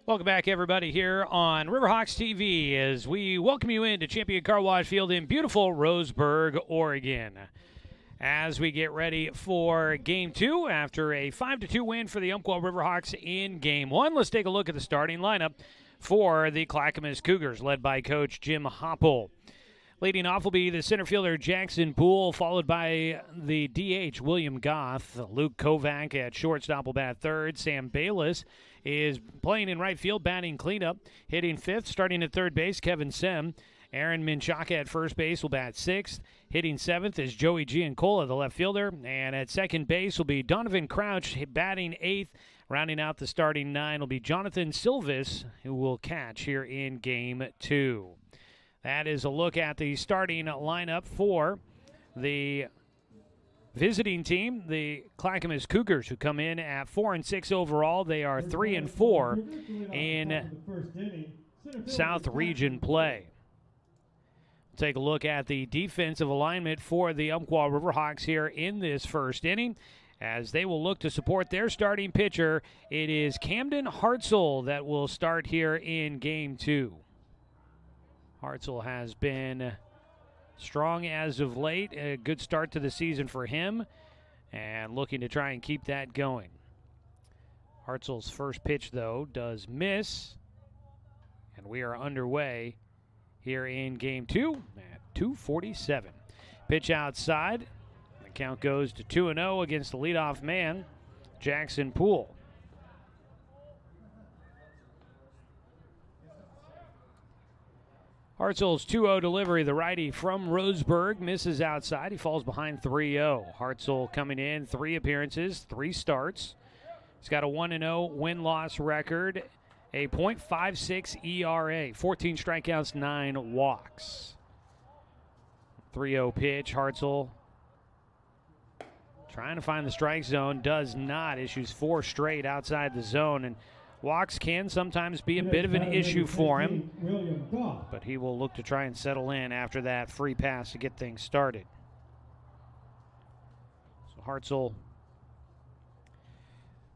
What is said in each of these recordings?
Welcome back, everybody, here on Riverhawks TV as we welcome you into Champion Car Wash Field in beautiful Roseburg, Oregon. As we get ready for Game 2 after a 5-2 win for the Umpqua Riverhawks in Game 1, let's take a look at the starting lineup for the Clackamas Cougars, led by Coach Jim Hopple. Leading off will be the center fielder Jackson Poole, followed by the DH William Goth. Luke Kovac at shortstop will bat third. Sam Bayless is playing in right field, batting cleanup. Hitting fifth, starting at third base, Kevin Sem. Aaron Minchaka at first base will bat sixth. Hitting seventh is Joey Giancola, the left fielder. And at second base will be Donovan Crouch, batting eighth. Rounding out the starting nine will be Jonathan Silvis, who will catch here in Game 2. That is a look at the starting lineup for the visiting team, the Clackamas Cougars, who come in at 4-6 overall. They are 3-4 in South Region play. Take a look at the defensive alignment for the Umpqua Riverhawks here in this first inning, as they will look to support their starting pitcher. It is Camden Hartzell that will start here in Game 2. Hartzell has been strong as of late. A good start to the season for him, and looking to try and keep that going. Hartzell's first pitch, though, does miss, and we are underway here in Game 2 at 2:47. Pitch outside. The count goes to 2-0 against the leadoff man, Jackson Poole. Hartzell's 2-0 delivery, the righty from Roseburg, misses outside. He falls behind 3-0. Hartzell coming in, 3 appearances, 3 starts. He's got a 1-0 win-loss record, a .56 ERA, 14 strikeouts, 9 walks. 3-0 pitch, Hartzell trying to find the strike zone, does not, issues 4 straight outside the zone, and walks can sometimes be a bit of an issue for him, but he will look to try and settle in after that free pass to get things started. So Hartzell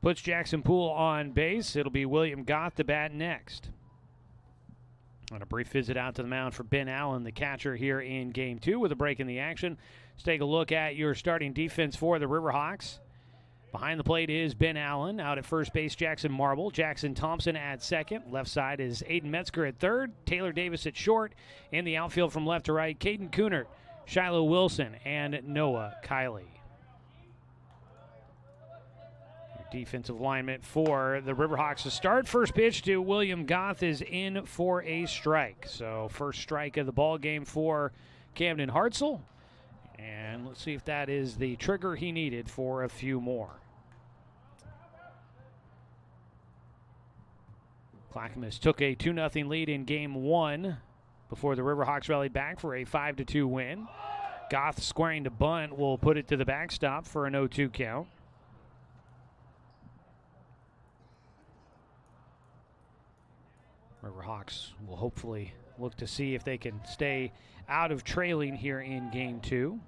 puts Jackson Poole on base. It'll be William Goth to bat next. On a brief visit out to the mound for Ben Allen, the catcher here in Game 2 with a break in the action. Let's take a look at your starting defense for the Riverhawks. Behind the plate is Ben Allen. Out at first base, Jackson Marble. Jackson Thompson at second. Left side is Aiden Metzger at third. Taylor Davis at short. In the outfield from left to right, Caden Coonert, Shiloh Wilson, and Noah Kiley. Defensive alignment for the Riverhawks to start. First pitch to William Goth is in for a strike. So first strike of the ball game for Camden Hartzell. And let's see if that is the trigger he needed for a few more. Clackamas took a 2-0 lead in Game 1 before the Riverhawks rallied back for a 5-2 win. Goth squaring to bunt will put it to the backstop for an 0-2 count. Riverhawks will hopefully look to see if they can stay out of trailing here in Game 2.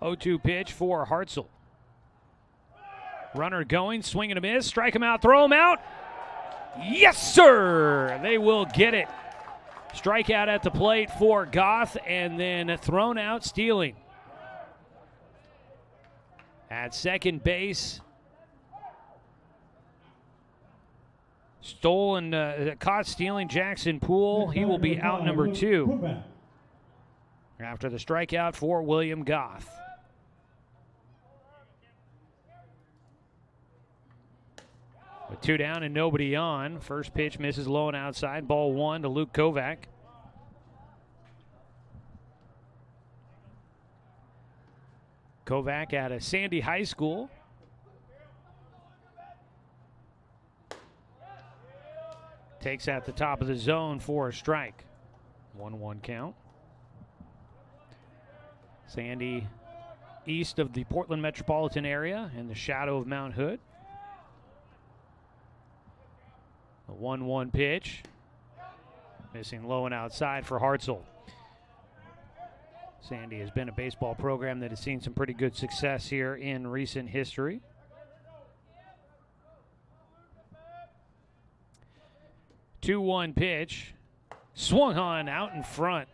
(0-2) pitch for Hartzell. Runner going, swing and a miss, strike him out, throw him out. Yes, sir! They will get it. Strikeout at the plate for Goth, and then thrown out stealing. At second base, caught stealing Jackson Poole. He will be out number 2 after the strikeout for William Goth. With 2 down and nobody on, first pitch misses low and outside. Ball 1 to Luke Kovac. Kovac out of Sandy High School. Takes at the top of the zone for a strike. 1-1 count. Sandy east of the Portland metropolitan area in the shadow of Mount Hood. A 1-1 pitch. Missing low and outside for Hartzell. Sandy has been a baseball program that has seen some pretty good success here in recent history. Two-one pitch. Swung on out in front.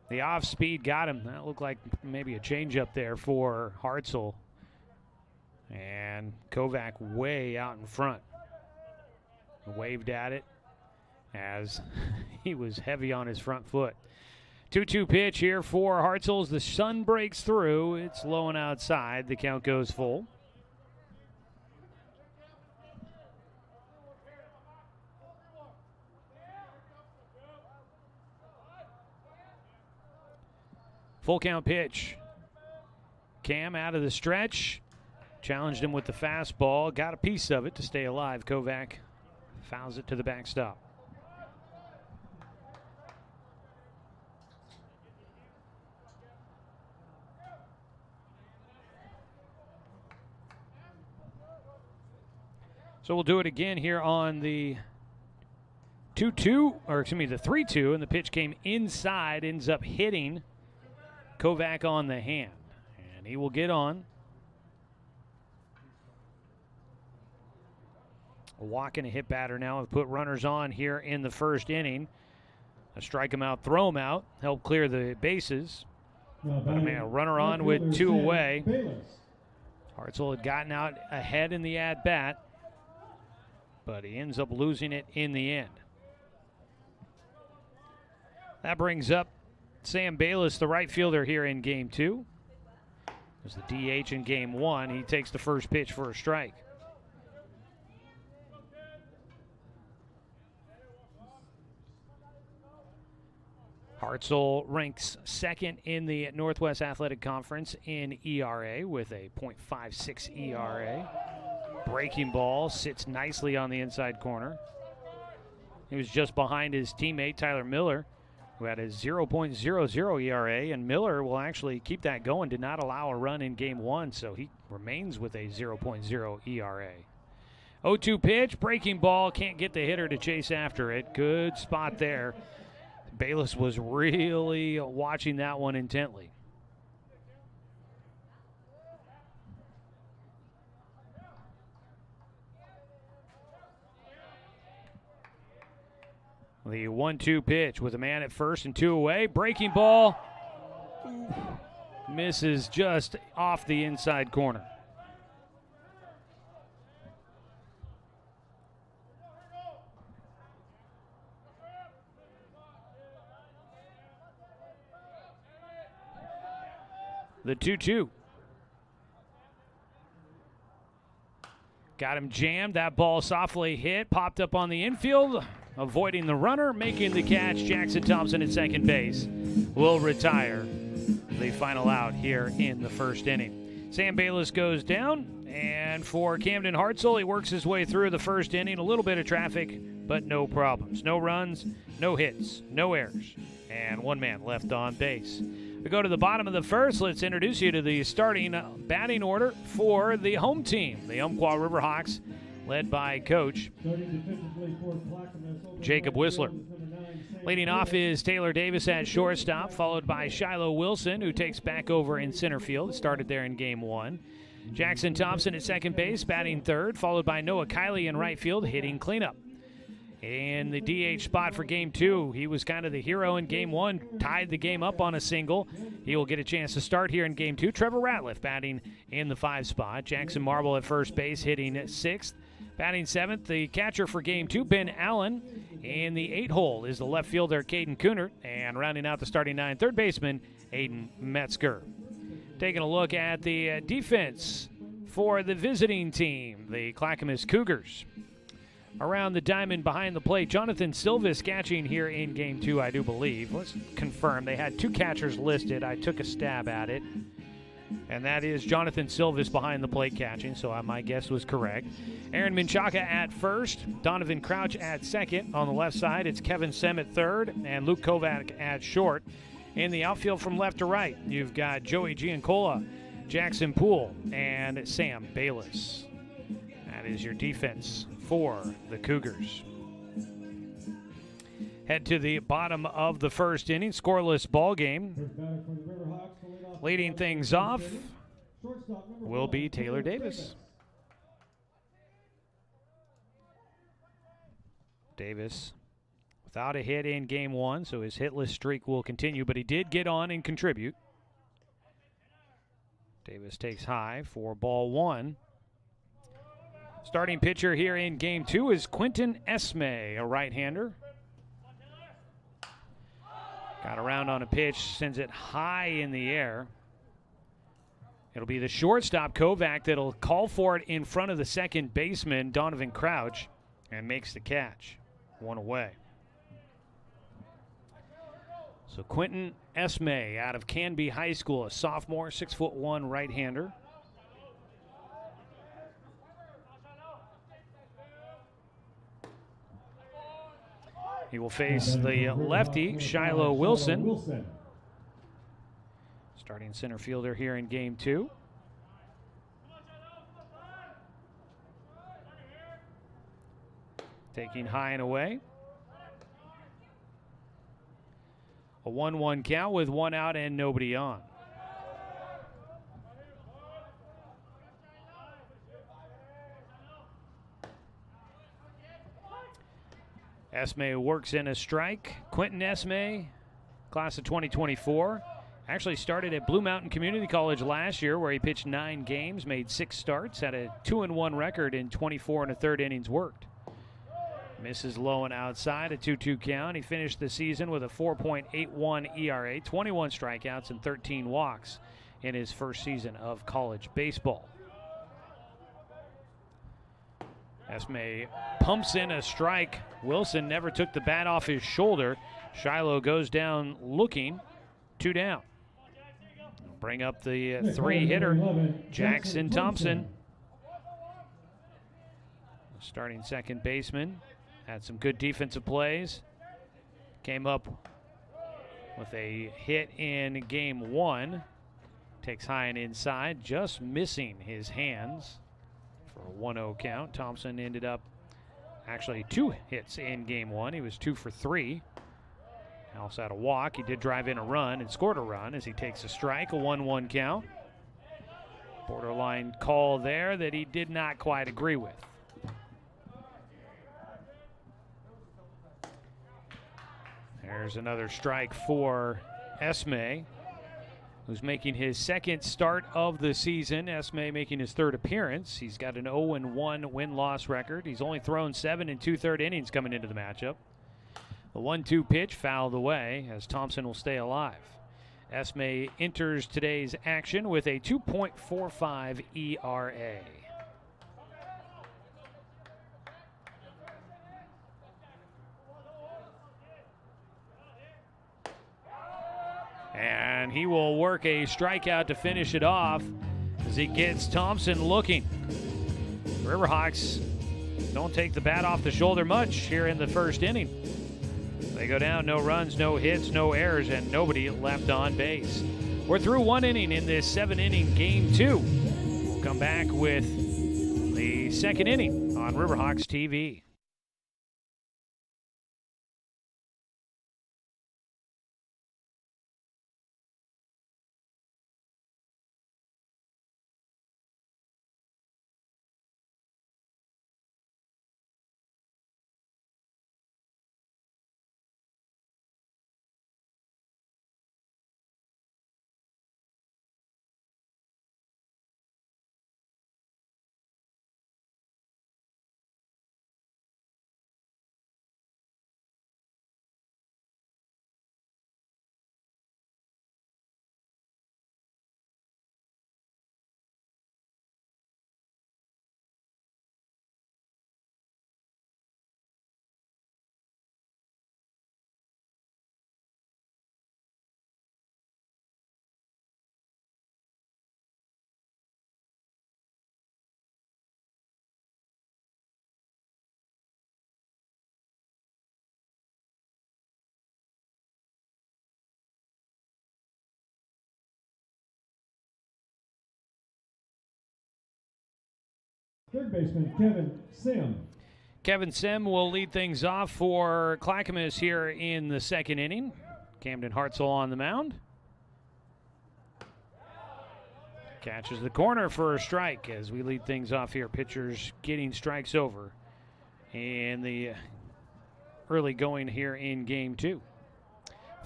The off-speed got him. That looked like maybe a changeup there for Hartzell. And Kovac way out in front. Waved at it as he was heavy on his front foot. 2-2 pitch here for Hartzell as the sun breaks through. It's low and outside. The count goes full. Full count pitch. Cam out of the stretch. Challenged him with the fastball. Got a piece of it to stay alive. Kovac fouls it to the backstop. So we'll do it again here on the 2-2, or excuse me, the 3-2, and the pitch came inside, ends up hitting Kovac on the hand, and he will get on. A walk and a hit batter now have put runners on here in the first inning. A strike him out, throw him out, help clear the bases. But a runner on with two away. Hartzell had gotten out ahead in the at-bat, but he ends up losing it in the end. That brings up Sam Bayless, the right fielder here in game two. As the DH in game one, he takes the first pitch for a strike. Hartzell ranks second in the Northwest Athletic Conference in ERA with a .56 ERA. Breaking ball sits nicely on the inside corner. He was just behind his teammate Tyler Miller, who had a 0.00 ERA, and Miller will actually keep that going. Did not allow a run in game one, so he remains with a 0.0 ERA. 0-2 pitch, breaking ball, can't get the hitter to chase after it. Good spot there. Bayless was really watching that one intently. The 1-2 pitch with a man at first and two away. Breaking ball. Misses just off the inside corner. The 2-2. Got him jammed. That ball softly hit, popped up on the infield, avoiding the runner, making the catch. Jackson Thompson at second base will retire the final out here in the first inning. Sam Bayless goes down, and for Camden Hartzell, he works his way through the first inning. A little bit of traffic, but no problems. No runs, no hits, no errors, and one man left on base. We go to the bottom of the first. Let's introduce you to the starting batting order for the home team, the Umpqua Riverhawks, led by coach Jacob Whistler. Leading off is Taylor Davis at shortstop, followed by Shiloh Wilson, who takes back over in center field. Started there in game one. Jackson Thompson at second base, batting third, followed by Noah Kiley in right field, hitting cleanup. In the DH spot for game two, he was kind of the hero in game one, tied the game up on a single. He will get a chance to start here in game two. Trevor Ratliff batting in the 5 spot. Jackson Marble at first base, hitting 6th. Batting 7th, the catcher for game two, Ben Allen. In the 8 hole is the left fielder, Caden Kunert. And rounding out the starting 9, third baseman, Aiden Metzger. Taking a look at the defense for the visiting team, the Clackamas Cougars. Around the diamond behind the plate, Jonathan Silvis catching here in game two, I do believe. Let's confirm. They had 2 catchers listed. I took a stab at it. And that is Jonathan Silvis behind the plate catching, so my guess was correct. Aaron Menchaca at first, Donovan Crouch at second. On the left side, it's Kevin Sem at third, and Luke Kovac at short. In the outfield from left to right, you've got Joey Giancola, Jackson Poole, and Sam Bayless. That is your defense for the Cougars. head to the bottom of the first inning. Scoreless ball game. Leading things off will be Taylor Davis. Davis without a hit in game one, so his hitless streak will continue, but he did get on and contribute. Davis takes high for ball one. Starting pitcher here in game two is Quentin Esme, a right-hander. Got around on a pitch, sends it high in the air. It'll be the shortstop, Kovac, that'll call for it in front of the second baseman, Donovan Crouch, and makes the catch. One away. So Quentin Esme out of Canby High School, a sophomore, 6'1" right-hander. He will face the lefty, Shiloh Wilson. Starting center fielder here in game two. Taking high and away. A 1-1 count with one out and nobody on. Esme works in a strike. Quentin Esme, class of 2024. Actually started at Blue Mountain Community College last year, where he pitched 9 games, made 6 starts, had a 2-1 record in 24 1/3 innings worked. Misses low and outside, a 2-2 count. He finished the season with a 4.81 ERA, 21 strikeouts, and 13 walks in his first season of college baseball. Esme pumps in a strike. Wilson never took the bat off his shoulder. Shiloh goes down looking. 2 down. Bring up the 3-hitter, Jackson Thompson. Starting second baseman. Had some good defensive plays. Came up with a hit in game one. Takes high and inside, just missing his hands for a 1-0 count. Thompson ended up actually 2 hits in game one. He was 2 for 3. Also had a walk. He did drive in a run and scored a run as he takes a strike, a 1-1 count. Borderline call there that he did not quite agree with. There's another strike for Esme, who's making his second start of the season. Esme making his 3rd appearance. He's got an 0-1 win-loss record. He's only thrown 7 2/3 innings coming into the matchup. The 1-2 pitch fouled away as Thompson will stay alive. Esme enters today's action with a 2.45 ERA. And he will work a strikeout to finish it off as he gets Thompson looking. Riverhawks don't take the bat off the shoulder much here in the first inning. They go down, no runs, no hits, no errors, and nobody left on base. We're through 1 inning in this 7-inning game 2. We'll come back with the 2nd inning on Riverhawks TV. Third baseman, Kevin Sim. Kevin Sim will lead things off for Clackamas here in the second inning. Camden Hartzell on the mound. Catches the corner for a strike as we lead things off here. Pitchers getting strikes over in the early going here in game 2.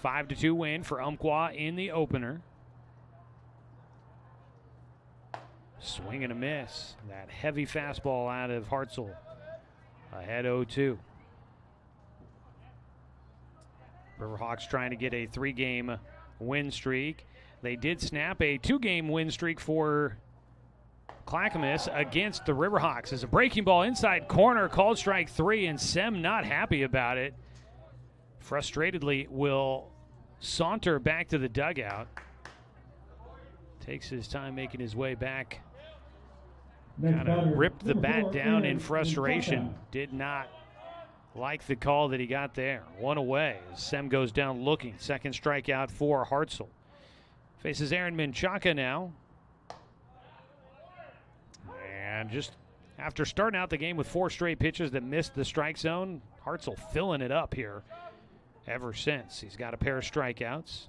5-2 win for Umpqua in the opener. Swing and a miss. That heavy fastball out of Hartzell. Ahead 0-2. Riverhawks trying to get a 3-game win streak. They did snap a 2-game win streak for Clackamas against the Riverhawks. As a breaking ball inside corner, called strike 3, and Sem not happy about it. Frustratedly will saunter back to the dugout. Takes his time making his way back. Kind of ripped the bat down in frustration. Did not like the call that he got there. One away as Sem goes down looking. Second strikeout for Hartzell. Faces Aaron Menchaca now. And just after starting out the game with 4 straight pitches that missed the strike zone, Hartzell filling it up here ever since. He's got a pair of strikeouts.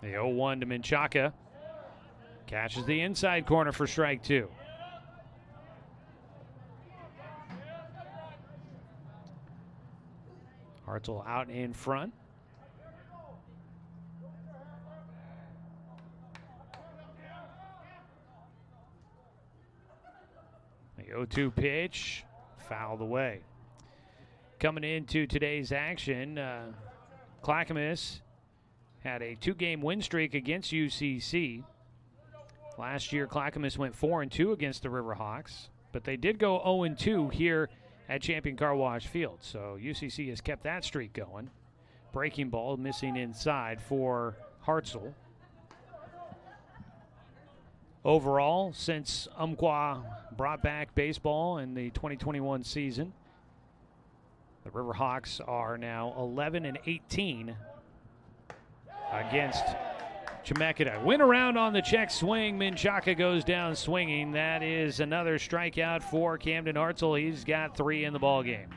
The 0-1 to Menchaca. Catches the inside corner for strike 2. Hartzell out in front. The 0-2 pitch, fouled away. Coming into today's action, Clackamas had a 2-game win streak against UCC. Last year, Clackamas went 4-2 against the Riverhawks, but they did go 0-2 here at Champion Car Wash Field. So UCC has kept that streak going. Breaking ball missing inside for Hartzell. Overall, since Umpqua brought back baseball in the 2021 season, the Riverhawks are now 11-18 against Chemeketa. Win around on the check swing. Menchaca goes down swinging. That is another strikeout for Camden Hartzell. He's got 3 in the ball game.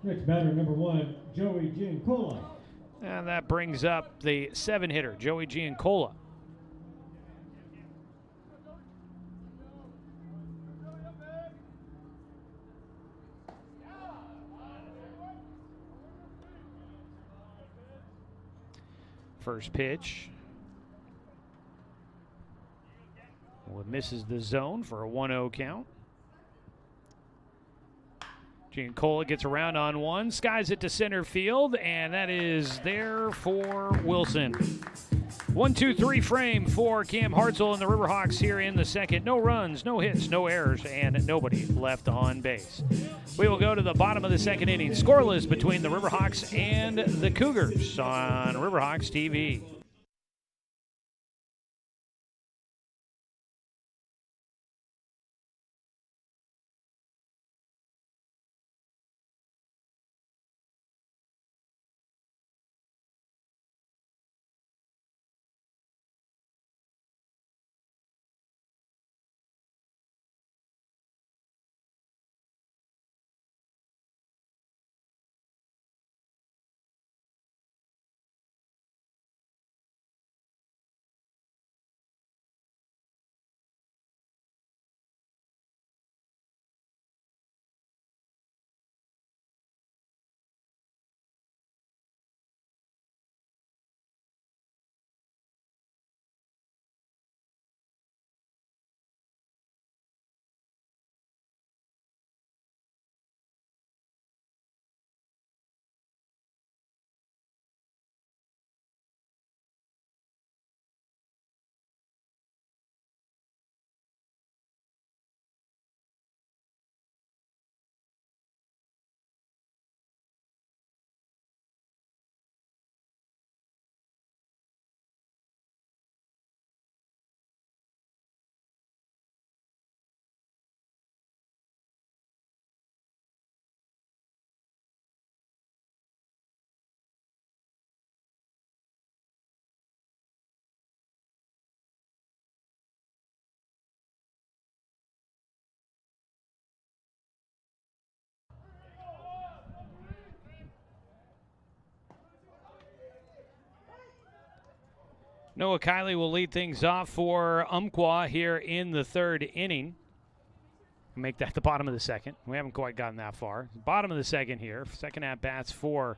Next batter, number 1, Joey Giancola. And that brings up the 7-hitter, Joey Giancola. First pitch. Well, misses the zone for a 1-0 count. Giancola gets around on one, skies it to center field, and that is there for Wilson. 1-2-3 frame for Cam Hartzell and the Riverhawks here in the second. No runs, no hits, no errors, and nobody left on base. We will go to the bottom of the second inning. Scoreless between the Riverhawks and the Cougars on Riverhawks TV. Noah Kiley will lead things off for Umpqua here in the third inning. Make that the bottom of the second. We haven't quite gotten that far. Bottom of the second here. Second at bats for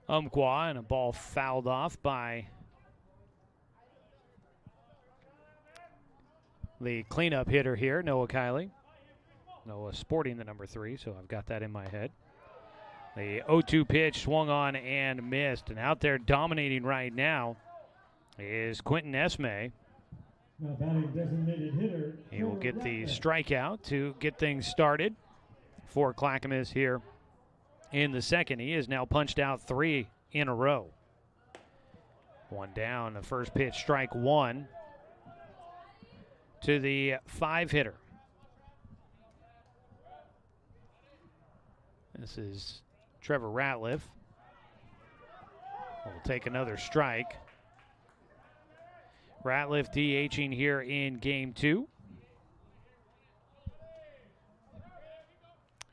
Umpqua, and a ball fouled off by the cleanup hitter here, Noah Kiley. Noah sporting the number 3, so I've got that in my head. The 0-2 pitch swung on and missed, and out there dominating right now is Quentin Esme. Now batting designated hitter. He will get the strikeout to get things started for Clackamas here in the second. He has now punched out 3 in a row. 1 down, the first pitch, strike 1 to the 5-hitter. This is Trevor Ratliff. Will take another strike. Ratliff DHing here in game 2.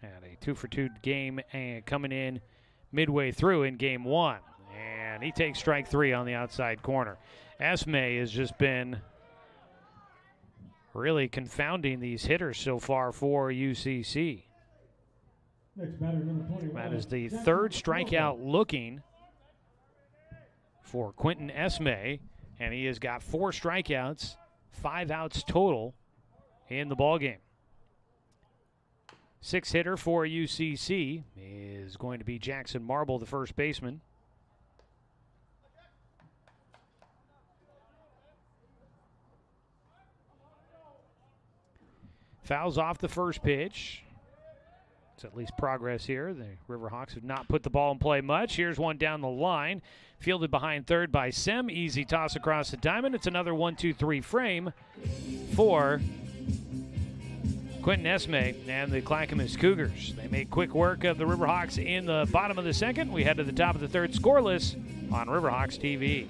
Had a 2-for-2 game and coming in midway through in game 1. And he takes strike 3 on the outside corner. Esme has just been really confounding these hitters so far for UCC. Next batter, number 21. That is the third strikeout looking for Quentin Esme. And he has got 4 strikeouts, 5 outs total in the ballgame. 6th hitter for UCC is going to be Jackson Marble, the first baseman. Fouls off the first pitch. It's at least progress here. The Riverhawks have not put the ball in play much. Here's one down the line. Fielded behind third by Sem. Easy toss across the diamond. It's another 1-2-3 frame for Quentin Esme and the Clackamas Cougars. They made quick work of the Riverhawks in the bottom of the second. We head to the top of the third, scoreless on Riverhawks TV.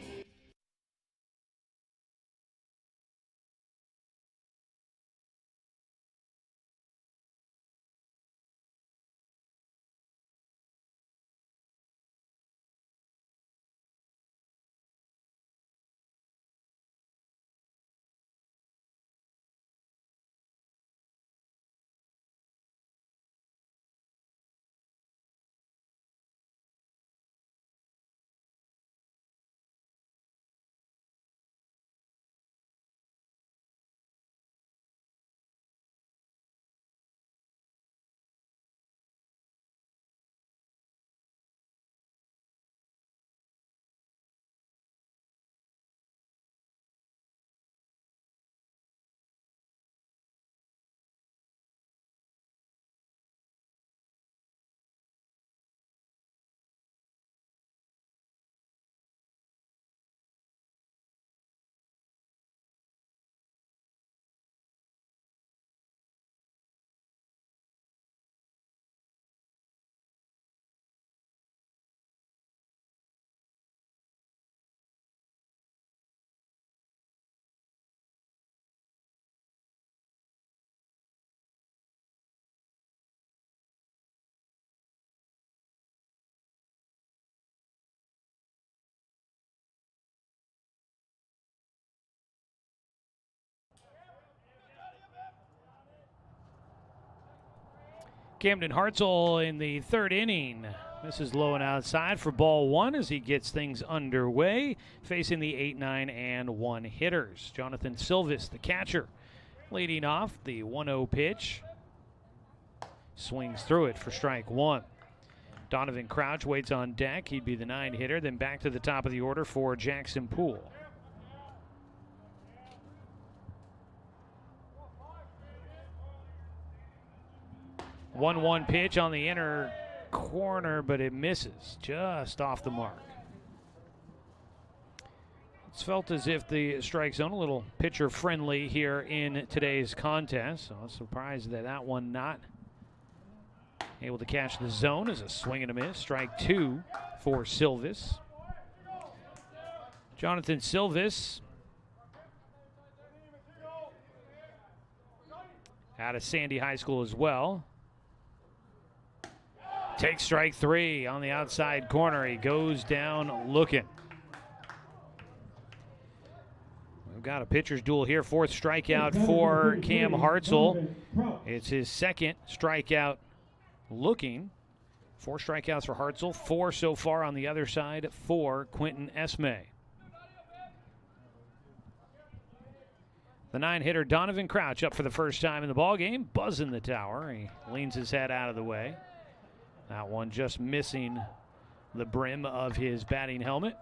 Camden Hartzell in the third inning. This is low and outside for ball 1 as he gets things underway, facing the 8, 9, and 1 hitters. Jonathan Silvis, the catcher, leading off. The 1-0 pitch swings through it for strike 1. Donovan Crouch waits on deck. He'd be the 9 hitter. Then back to the top of the order for Jackson Poole. 1-1 pitch on the inner corner, but it misses just off the mark. It's felt as if the strike zone a little pitcher friendly here in today's contest, so I'm surprised that that one not able to catch the zone as a swing and a miss. Strike 2 for Silvis. Jonathan Silvis out of Sandy High School as well. Takes strike 3 on the outside corner. He goes down looking. got a pitcher's duel here. 4th strikeout for Cam Hartzell. It's his 2nd strikeout looking. 4 strikeouts for Hartzell, 4 so far on the other side for Quentin Esme. The 9-hitter Donovan Crouch up for the first time in the ballgame, buzzing the tower. He leans his head out of the way. That one just missing the brim of his batting helmet.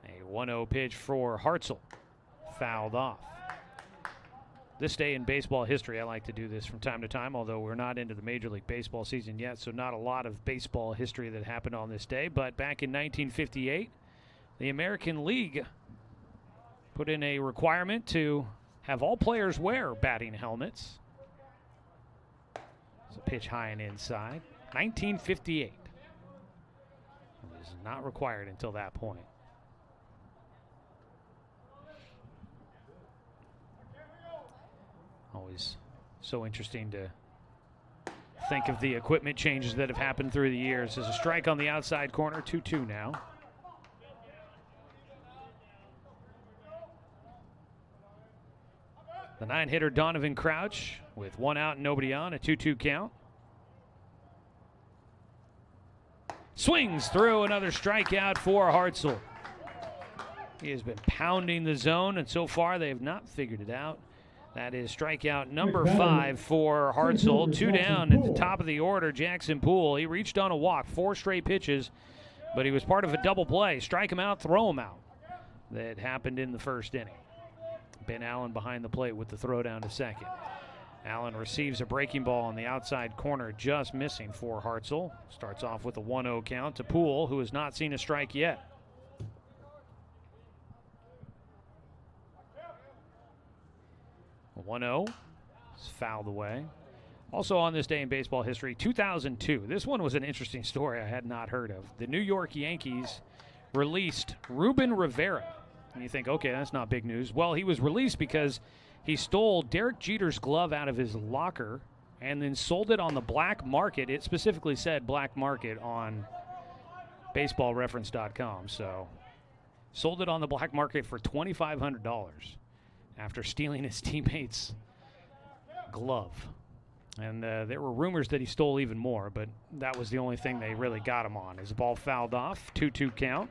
A 1-0 pitch for Hartzell, fouled off. This day in baseball history, I like to do this from time to time, although we're not into the Major League Baseball season yet, so not a lot of baseball history that happened on this day. But back in 1958, the American League put in a requirement to have all players wear batting helmets. It's a pitch high and inside. 1958. It was not required until that point. Always so interesting to think of the equipment changes that have happened through the years. There's a strike on the outside corner, 2-2 now. The 9-hitter Donovan Crouch with 1 out and nobody on, a 2-2 count. Swings through, another strikeout for Hartzell. He has been pounding the zone, and so far they have not figured it out. That is strikeout number 5 for Hartzell. 2 down at the top of the order, Jackson Poole. He reached on a walk, 4 straight pitches, but he was part of a double play. Strike him out, throw him out. That happened in the first inning. Ben Allen behind the plate with the throw down to second. Allen receives a breaking ball on the outside corner, just missing for Hartzell. Starts off with a 1-0 count to Poole, who has not seen a strike yet. A 1-0 is fouled away. Also on this day in baseball history, 2002. This one was an interesting story I had not heard of. The New York Yankees released Ruben Rivera. And you think, okay, that's not big news. Well, he was released because he stole Derek Jeter's glove out of his locker and then sold it on the black market. It specifically said black market on baseballreference.com. So sold it on the black market for $2,500 after stealing his teammate's glove. And there were rumors that he stole even more, but that was the only thing they really got him on. His ball fouled off, 2-2 count.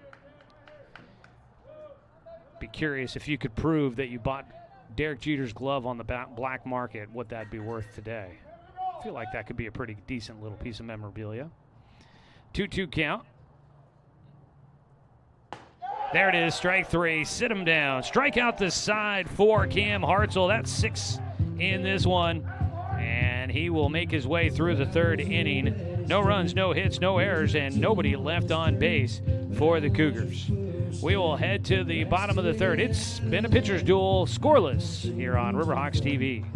Be curious if you could prove that you bought Derek Jeter's glove on the black market, what that'd be worth today. I feel like that could be a pretty decent little piece of memorabilia. 2-2 count. There it is, strike 3, sit him down. Strike out the side for Cam Hartzell. That's 6 in this one, and he will make his way through the 3rd inning. No runs, no hits, no errors, and nobody left on base for the Cougars. We will head to the bottom of the 3rd. It's been a pitcher's duel, scoreless, here on Riverhawks TV.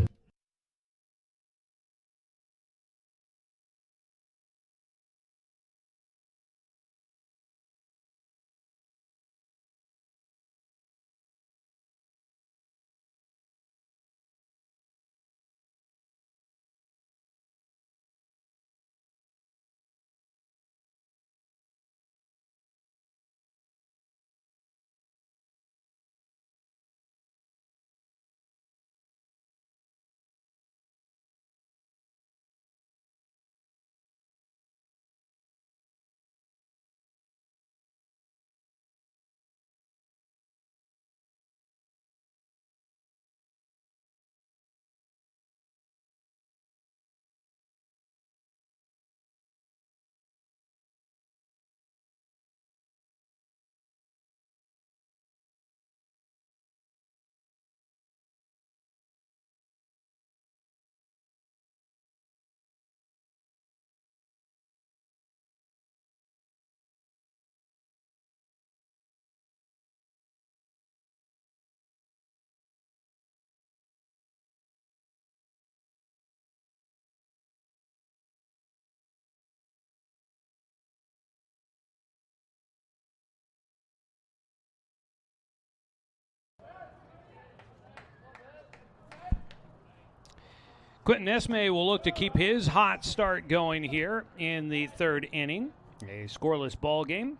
Quentin Esme will look to keep his hot start going here in the 3rd inning. A scoreless ball game.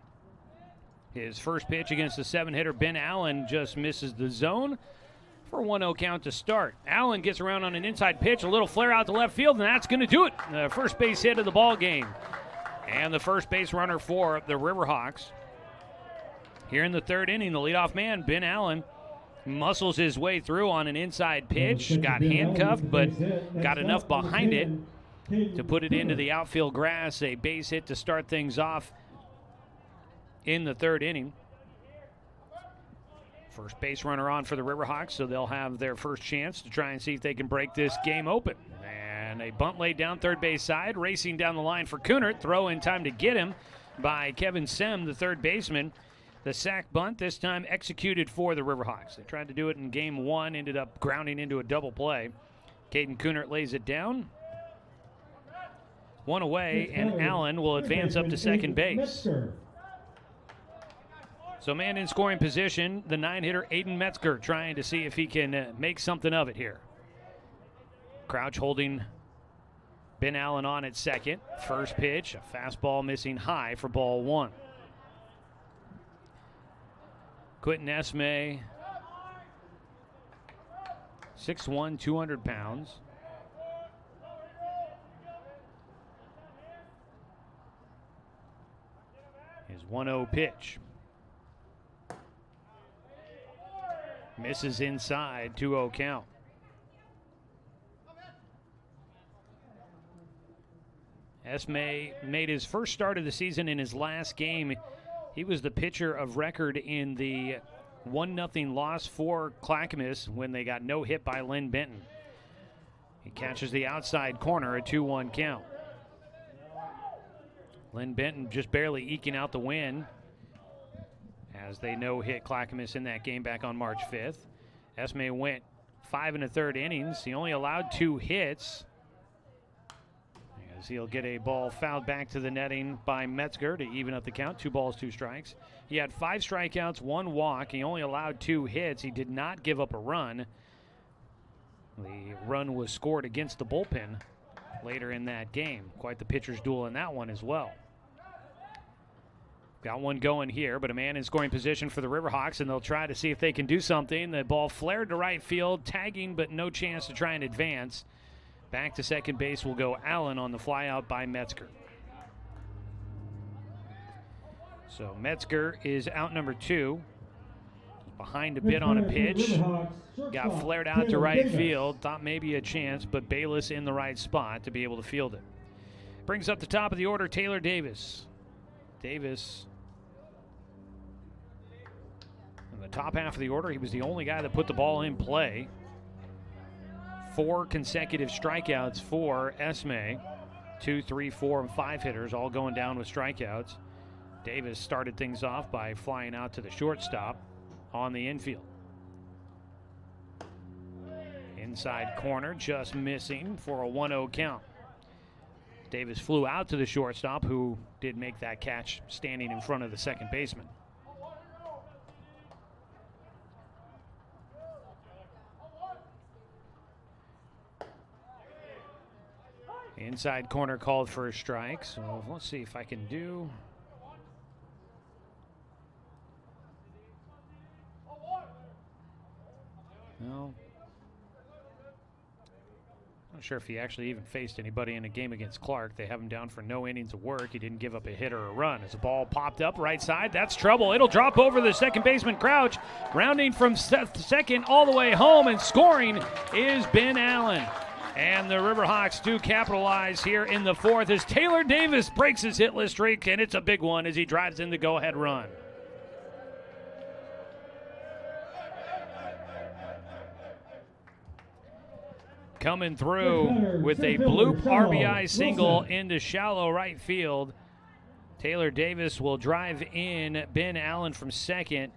His first pitch against the 7-hitter Ben Allen just misses the zone for a 1-0 count to start. Allen gets around on an inside pitch, a little flare out to left field, and that's going to do it. The first base hit of the ball game. And the first base runner for the Riverhawks. Here in the third inning, the leadoff man, Ben Allen, muscles his way through on an inside pitch, got handcuffed, but got enough behind it to put it into the outfield grass. A base hit to start things off in the third inning. First base runner on for the Riverhawks, so they'll have their first chance to try and see if they can break this game open. And a bunt laid down third base side, racing down the line for Keeran. Throw in time to get him by Kevin Sem, the third baseman. The sac bunt, this time executed for the Riverhawks. They tried to do it in game one, ended up grounding into a double play. Caden Keeran lays it down. One away, and Allen will advance up to second base. So man in scoring position, the 9-hitter Aiden Metzger trying to see if he can make something of it here. Crouch holding Ben Allen on at second. First pitch, a fastball missing high for ball one. Quentin Esme, 6'1", 200 pounds. His 1-0 pitch. Misses inside, 2-0 count. Esme made his first start of the season in his last game. He was the pitcher of record in the 1-0 loss for Clackamas when they got no hit by Lynn Benton. He catches the outside corner, a 2-1 count. Lynn Benton just barely eking out the win as they no-hit Clackamas in that game back on March 5th. Esme went 5 1/3 innings. He only allowed 2 hits, as he'll get a ball fouled back to the netting by Metzger to even up the count. 2 balls, 2 strikes. He had 5 strikeouts, 1 walk. He only allowed 2 hits. He did not give up a run. The run was scored against the bullpen later in that game. Quite the pitcher's duel in that one as well. Got one going here, but a man in scoring position for the Riverhawks, and they'll try to see if they can do something. The ball flared to right field, tagging, but no chance to try and advance. Back to second base will go Allen on the flyout by Metzger. So Metzger is out number 2. Behind a bit on a pitch. Got flared out to right field. Thought maybe a chance, but Bayless in the right spot to be able to field it. Brings up the top of the order, Taylor Davis. Davis in the top half of the order. He was the only guy that put the ball in play. 4 consecutive strikeouts for Esme. 2, 3, 4, and 5 hitters all going down with strikeouts. Davis started things off by flying out to the shortstop on the infield. Inside corner, just missing for a 1-0 count. Davis flew out to the shortstop, who did make that catch standing in front of the second baseman. Inside corner called for a strike, so let's see if I can do. No. Not sure if he actually even faced anybody in a game against Clark. They have him down for no innings of work. He didn't give up a hit or a run. As the ball popped up right side, that's trouble. It'll drop over the second baseman Crouch. Rounding from second all the way home, and scoring is Ben Allen. And the Riverhawks do capitalize here in the fourth as Taylor Davis breaks his hitless streak, and it's a big one as he drives in the go-ahead run. Coming through with a bloop RBI single into shallow right field. Taylor Davis will drive in Ben Allen from second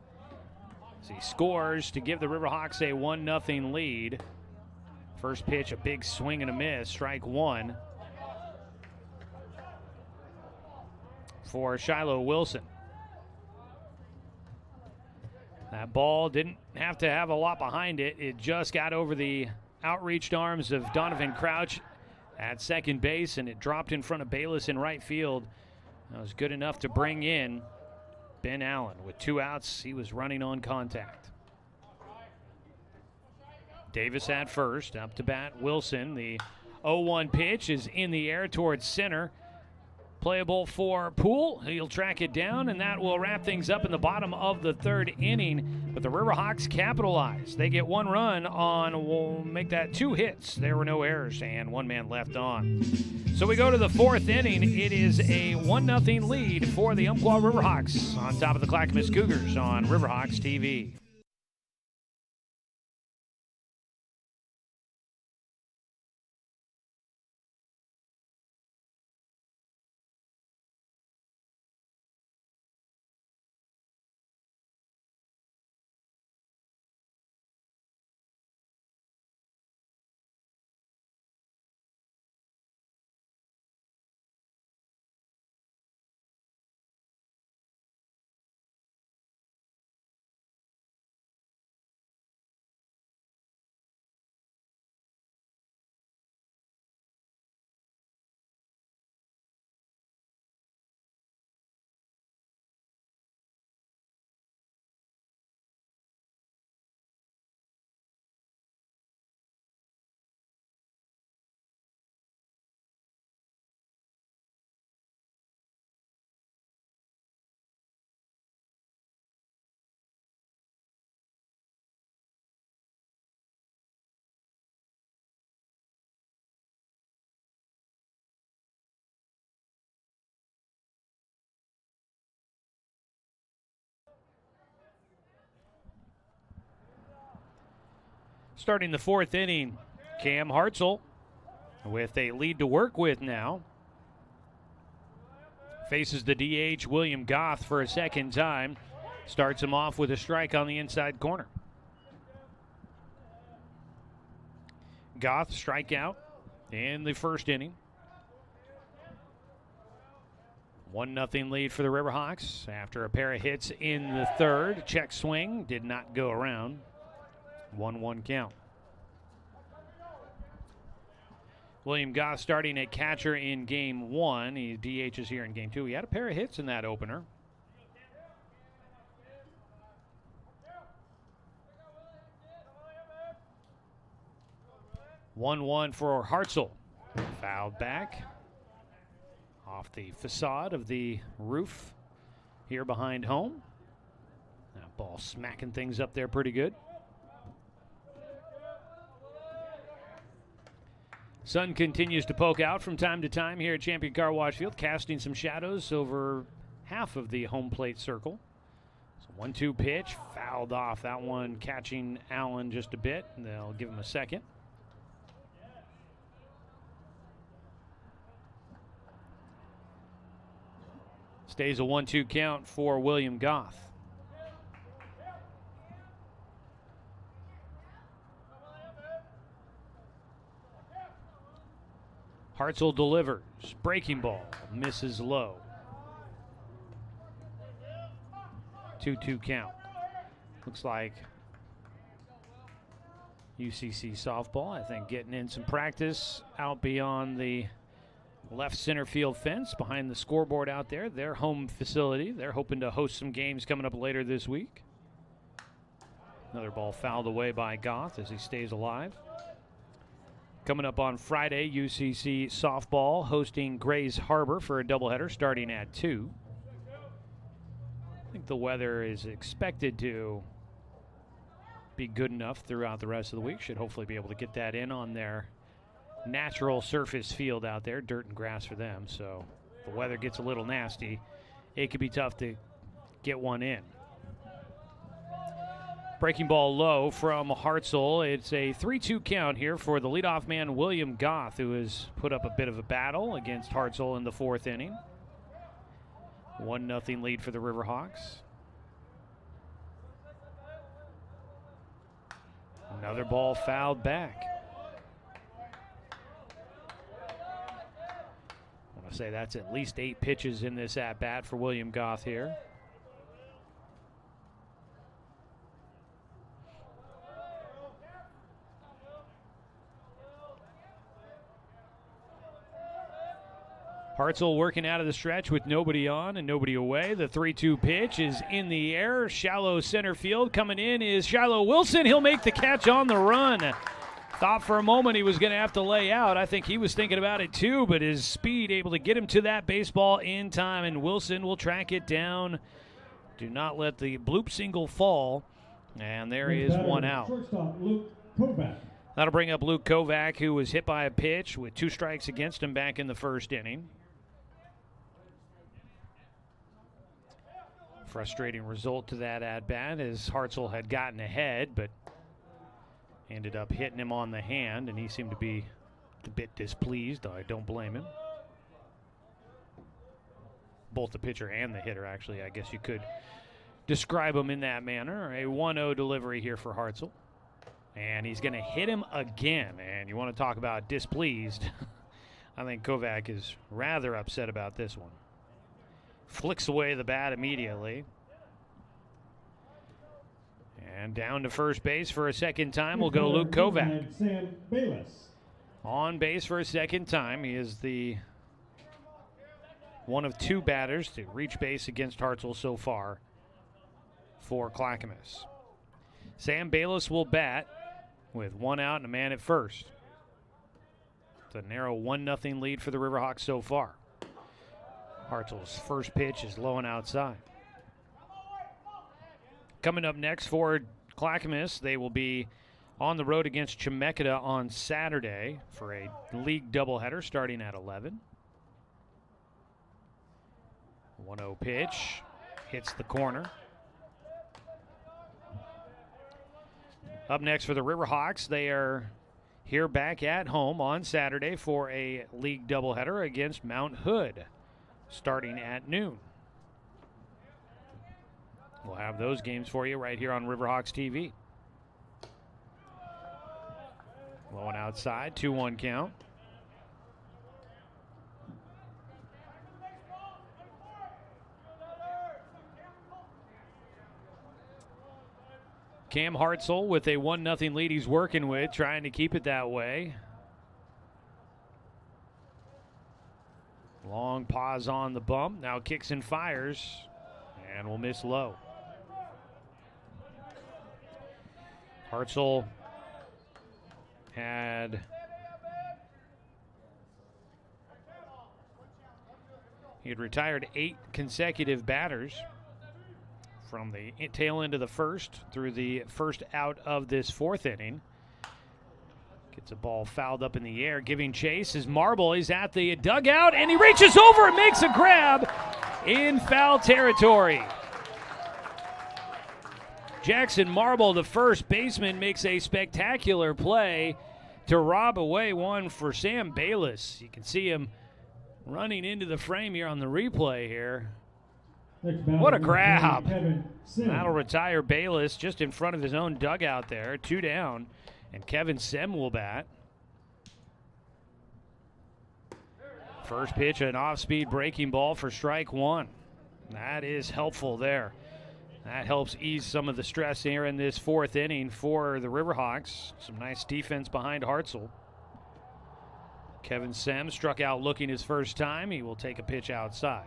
as he scores to give the Riverhawks a 1-0 lead. First pitch, a big swing and a miss, strike 1 for Shiloh Wilson. That ball didn't have to have a lot behind it. It just got over the outreached arms of Donovan Crouch at second base, and it dropped in front of Bayless in right field. That was good enough to bring in Ben Allen with 2 outs. He was running on contact. Davis at first, up to bat Wilson. The 0-1 pitch is in the air towards center. Playable for Poole. He'll track it down, and that will wrap things up in the bottom of the 3rd inning. But the Riverhawks capitalize. They get 1 run on, we'll make that 2 hits. There were no errors, and 1 man left on. So we go to the 4th inning. It is a 1-0 lead for the Umpqua Riverhawks on top of the Clackamas Cougars on Riverhawks TV. Starting the 4th inning, Cam Hartzell with a lead to work with now. Faces the DH, William Goth, for a 2nd time. Starts him off with a strike on the inside corner. Goth strikeout in the 1st inning. 1-0 lead for the Riverhawks after a pair of hits in the 3rd. Check swing did not go around. 1-1 count. William Goth starting at catcher in game 1. He DHs here in game 2. He had a pair of hits in that opener. One for Hartzell. Fouled back off the facade of the roof here behind home. That ball smacking things up there pretty good. Sun continues to poke out from time to time here at Champion Car Wash Field, casting some shadows over half of the home plate circle. So 1-2 pitch, fouled off. That one catching Allen just a bit. They'll give him a second. Stays a 1-2 count for William Goth. Hartzell delivers. Breaking ball. Misses low. 2-2 count. Looks like UCC softball, I think, getting in some practice out beyond the left center field fence behind the scoreboard out there. Their home facility. They're hoping to host some games coming up later this week. Another ball fouled away by Goth as he stays alive. Coming up on Friday, UCC softball hosting Grays Harbor for a doubleheader starting at 2. I think the weather is expected to be good enough throughout the rest of the week. Should hopefully be able to get that in on their natural surface field out there, dirt and grass for them. So if the weather gets a little nasty, it could be tough to get one in. Breaking ball low from Hartzell. It's a 3-2 count here for the leadoff man, William Goth, who has put up a bit of a battle against Hartzell in the 4th inning. 1-0 lead for the Riverhawks. Another ball fouled back. I want to say that's at least 8 pitches in this at-bat for William Goth here. Hartzell working out of the stretch with nobody on and nobody away. The 3-2 pitch is in the air. Shallow center field. Coming in is Shiloh Wilson. He'll make the catch on the run. Thought for a moment he was going to have to lay out. I think he was thinking about it too, but his speed able to get him to that baseball in time, and Wilson will track it down. Do not let the bloop single fall. And there is one out. Shortstop Luke Kovac. That'll bring up Luke Kovac, who was hit by a pitch with 2 strikes against him back in the first inning. Frustrating result to that at-bat as Hartzell had gotten ahead, but ended up hitting him on the hand, and he seemed to be a bit displeased. I don't blame him. Both the pitcher and the hitter, actually, I guess you could describe them in that manner. A 1-0 delivery here for Hartzell. And he's going to hit him again. And you want to talk about displeased. I think Kovac is rather upset about this one. Flicks away the bat immediately. And down to first base for a second time will go Luke Kovac. Sam Bayless. On base for a second time. He is the one of 2 batters to reach base against Hartzell so far for Clackamas. Sam Bayless will bat with 1 out and a man at first. It's a narrow 1-0 lead for the Riverhawks so far. Hartzell's first pitch is low and outside. Coming up next for Clackamas, they will be on the road against Chemeketa on Saturday for a league doubleheader starting at 11. 1-0 pitch, hits the corner. Up next for the Riverhawks, they are here back at home on Saturday for a league doubleheader against Mount Hood, starting at noon. We'll have those games for you right here on Riverhawks TV. Low and outside, 2-1 count. Cam Hartzell with a 1-0 lead he's working with, trying to keep it that way. Long pause on the bump. Now kicks and fires, and will miss low. Hartzell he had retired 8 consecutive batters from the tail end of the first through the first out of this 4th inning. Gets a ball fouled up in the air, giving chase is Marble. He's at the dugout, and he reaches over and makes a grab in foul territory. Jackson Marble, the first baseman, makes a spectacular play to rob away one for Sam Bayless. You can see him running into the frame here on the replay here. What a grab. That'll retire Bayless just in front of his own dugout there. 2 down, and Kevin Sem will bat. First pitch, an off-speed breaking ball for strike 1. That is helpful there. That helps ease some of the stress here in this 4th inning for the Riverhawks. Some nice defense behind Hartzell. Kevin Sem struck out looking his first time. He will take a pitch outside.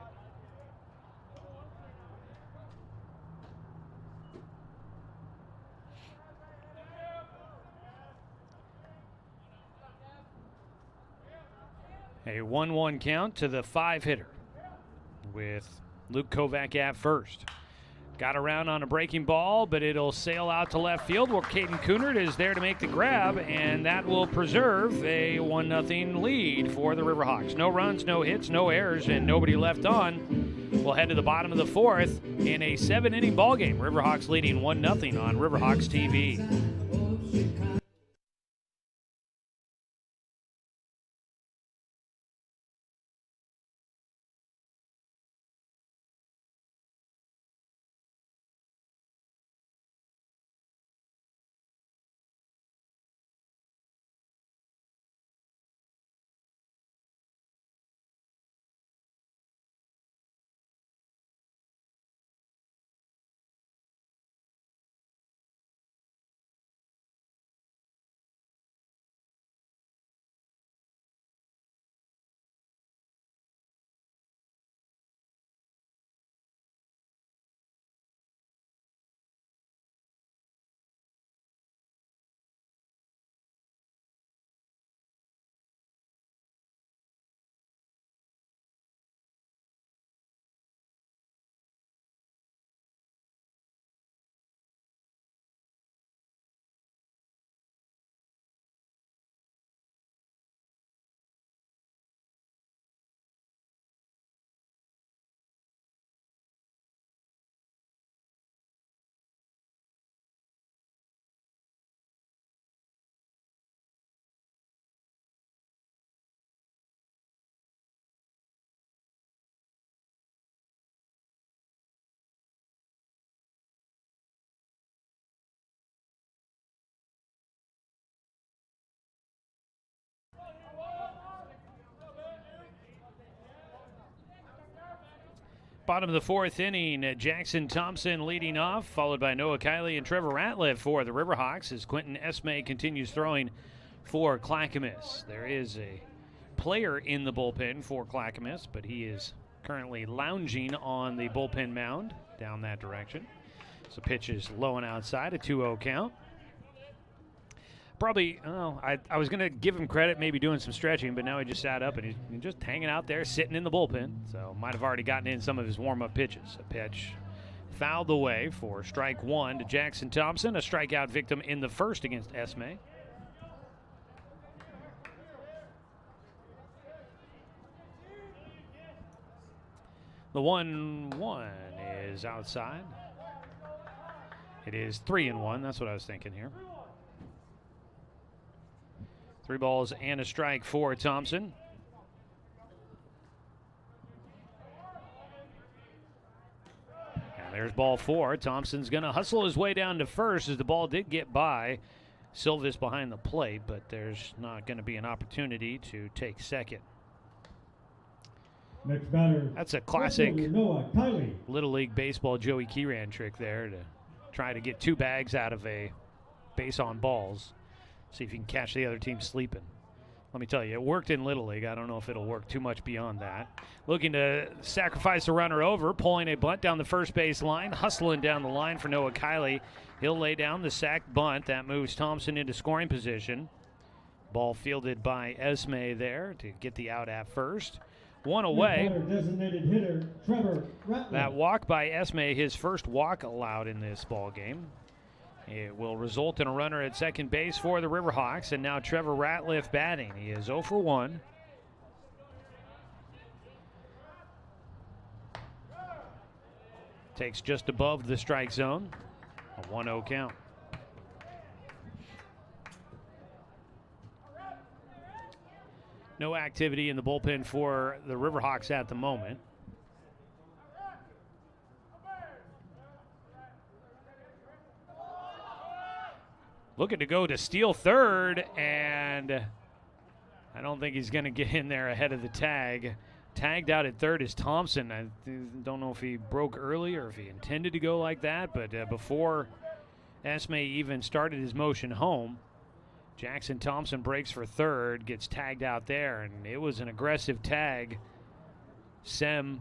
A 1-1 count to the 5-hitter with Luke Kovac at first. Got around on a breaking ball, but it'll sail out to left field where Caden Coonard is there to make the grab, and that will preserve a 1-0 lead for the Riverhawks. No runs, no hits, no errors, and nobody left on. We'll head to the bottom of the 4th in a 7-inning ball game. Riverhawks leading 1-0 on Riverhawks TV. Bottom of the fourth inning, Jackson Thompson leading off, followed by Noah Kiley and Trevor Ratliff for the Riverhawks as Quentin Esme continues throwing for Clackamas. There is a player in the bullpen for Clackamas, but he is currently lounging on the bullpen mound down that direction. So pitch is low and outside, a 2-0 count. Probably, I was going to give him credit, maybe doing some stretching, but now he just sat up and he's just hanging out there, sitting in the bullpen. So might have already gotten in some of his warm-up pitches. A pitch fouled away for strike one to Jackson Thompson, a strikeout victim in the first against Esme. The 1-1 is outside. It is 3-1. That's what I was thinking here. 3 balls and a strike for Thompson. And there's ball 4. Thompson's going to hustle his way down to first as the ball did get by Silvis behind the plate, but there's not going to be an opportunity to take second. Next batter. That's a classic Noah Kiley. Little League Baseball Joey Keeran trick there to try to get 2 bags out of a base on balls. See if you can catch the other team sleeping. Let me tell you, it worked in Little League. I don't know if it'll work too much beyond that. Looking to sacrifice a runner over, pulling a bunt down the first base line, hustling down the line for Noah Kiley. He'll lay down the sack bunt. That moves Thompson into scoring position. Ball fielded by Esme there to get the out at first. 1 away. Designated hitter, Trevor Ratliff. That walk by Esme, his first walk allowed in this ball game. It will result in a runner at second base for the Riverhawks, and now Trevor Ratliff batting. He is 0 for 1. Takes just above the strike zone. A 1-0 count. No activity in the bullpen for the Riverhawks at the moment. Looking to go to steal third, and I don't think he's going to get in there ahead of the tag. Tagged out at third is Thompson. I don't know if he broke early or if he intended to go like that, but before Esme even started his motion home, Jackson Thompson breaks for third, gets tagged out there, and it was an aggressive tag. Sem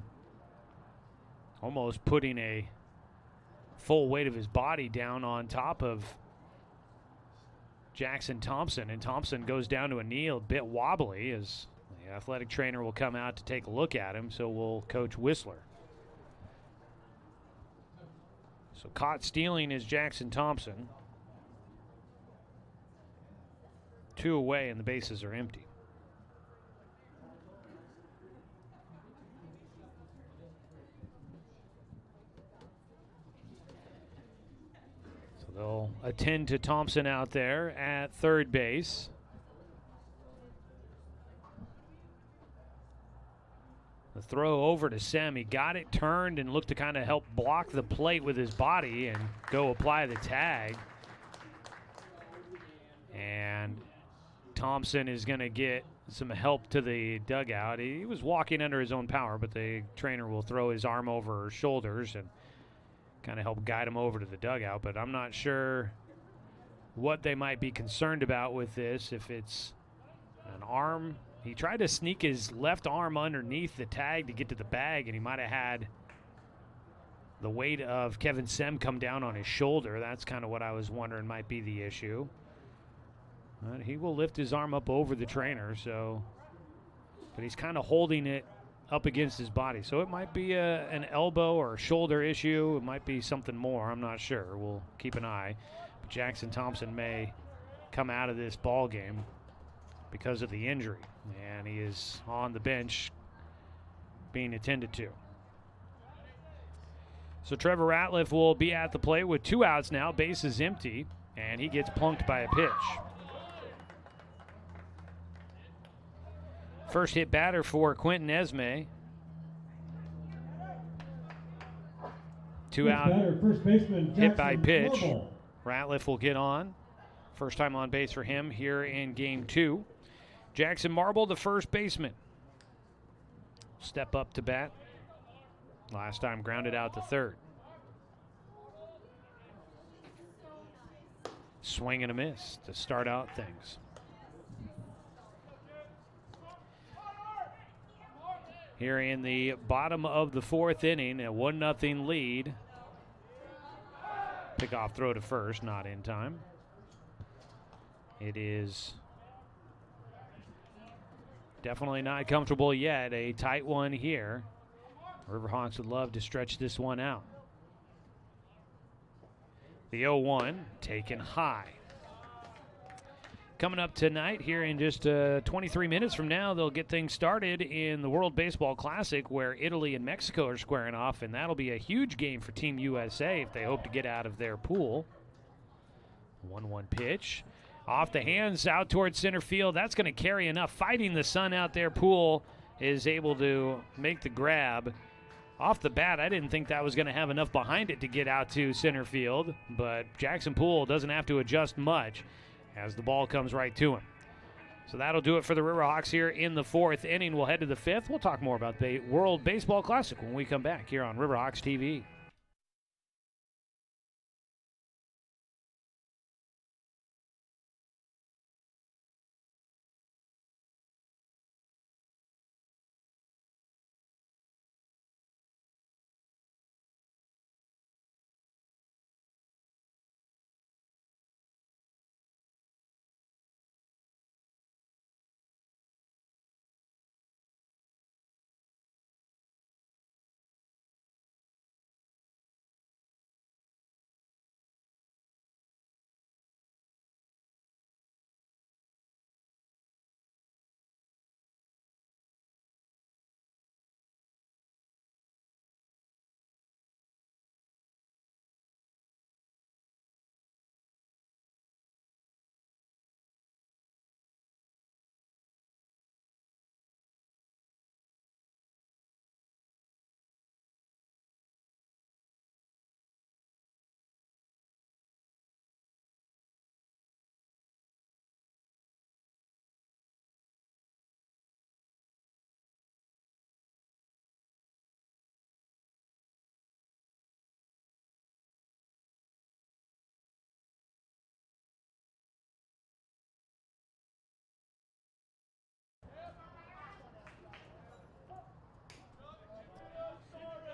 almost putting a full weight of his body down on top of Jackson Thompson, and Thompson goes down to a knee, a bit wobbly, as the athletic trainer will come out to take a look at him, so will Coach Whistler. So caught stealing is Jackson Thompson. 2 away and the bases are empty. So they'll attend to Thompson out there at third base. The throw over to Sem. He got it turned and looked to kind of help block the plate with his body and go apply the tag. And Thompson is going to get some help to the dugout. He was walking under his own power, but the trainer will throw his arm over his shoulders and kind of help guide him over to the dugout. But I'm not sure what they might be concerned about with this. If it's an arm, he tried to sneak his left arm underneath the tag to get to the bag, and he might have had the weight of Kevin Sem come down on his shoulder. That's kind of what I was wondering might be the issue. But he will lift his arm up over the trainer, but he's kind of holding it up against his body. So it might be an elbow or a shoulder issue. It might be something more. I'm not sure. We'll keep an eye. But Jackson Thompson may come out of this ball game because of the injury, and he is on the bench being attended to. So Trevor Ratliff will be at the plate with 2 outs now. Base is empty, and he gets plunked by a pitch. First hit batter for Quentin Esme. 2 out, First baseman, hit by pitch. Marble. Ratliff will get on. First time on base for him here in game 2. Jackson Marble, the first baseman. Step up to bat. Last time grounded out to third. Swing and a miss to start out things. Here in the bottom of the fourth inning, a 1-0 lead. Pickoff throw to first, not in time. It is definitely not comfortable yet. A tight one here. Riverhawks would love to stretch this one out. The 0-1 taken high. Coming up tonight, here in just 23 minutes from now, they'll get things started in the World Baseball Classic, where Italy and Mexico are squaring off, and that'll be a huge game for Team USA if they hope to get out of their pool. 1-1 pitch. Off the hands, out towards center field. That's going to carry enough. Fighting the sun out there, Poole is able to make the grab. Off the bat, I didn't think that was going to have enough behind it to get out to center field, but Jackson Poole doesn't have to adjust much as the ball comes right to him. So that'll do it for the Riverhawks here in the fourth inning. We'll head to the fifth. We'll talk more about the World Baseball Classic when we come back here on Riverhawks TV.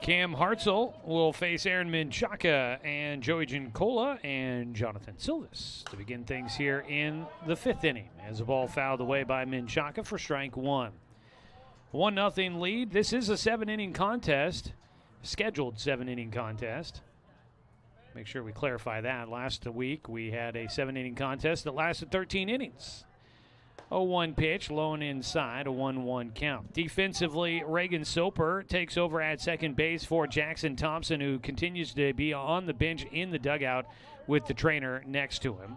Cam Hartzell will face Aaron Menchaca and Joey Gincola and Jonathan Silvis to begin things here in the fifth inning as the ball fouled away by Menchaca for strike one. 1-0 lead. This is a 7-inning contest, scheduled 7-inning contest. Make sure we clarify that. Last week we had a 7-inning contest that lasted 13 innings. 0-1 pitch, low and inside, a 1-1 count. Defensively, Reagan Soper takes over at second base for Jackson Thompson, who continues to be on the bench in the dugout with the trainer next to him.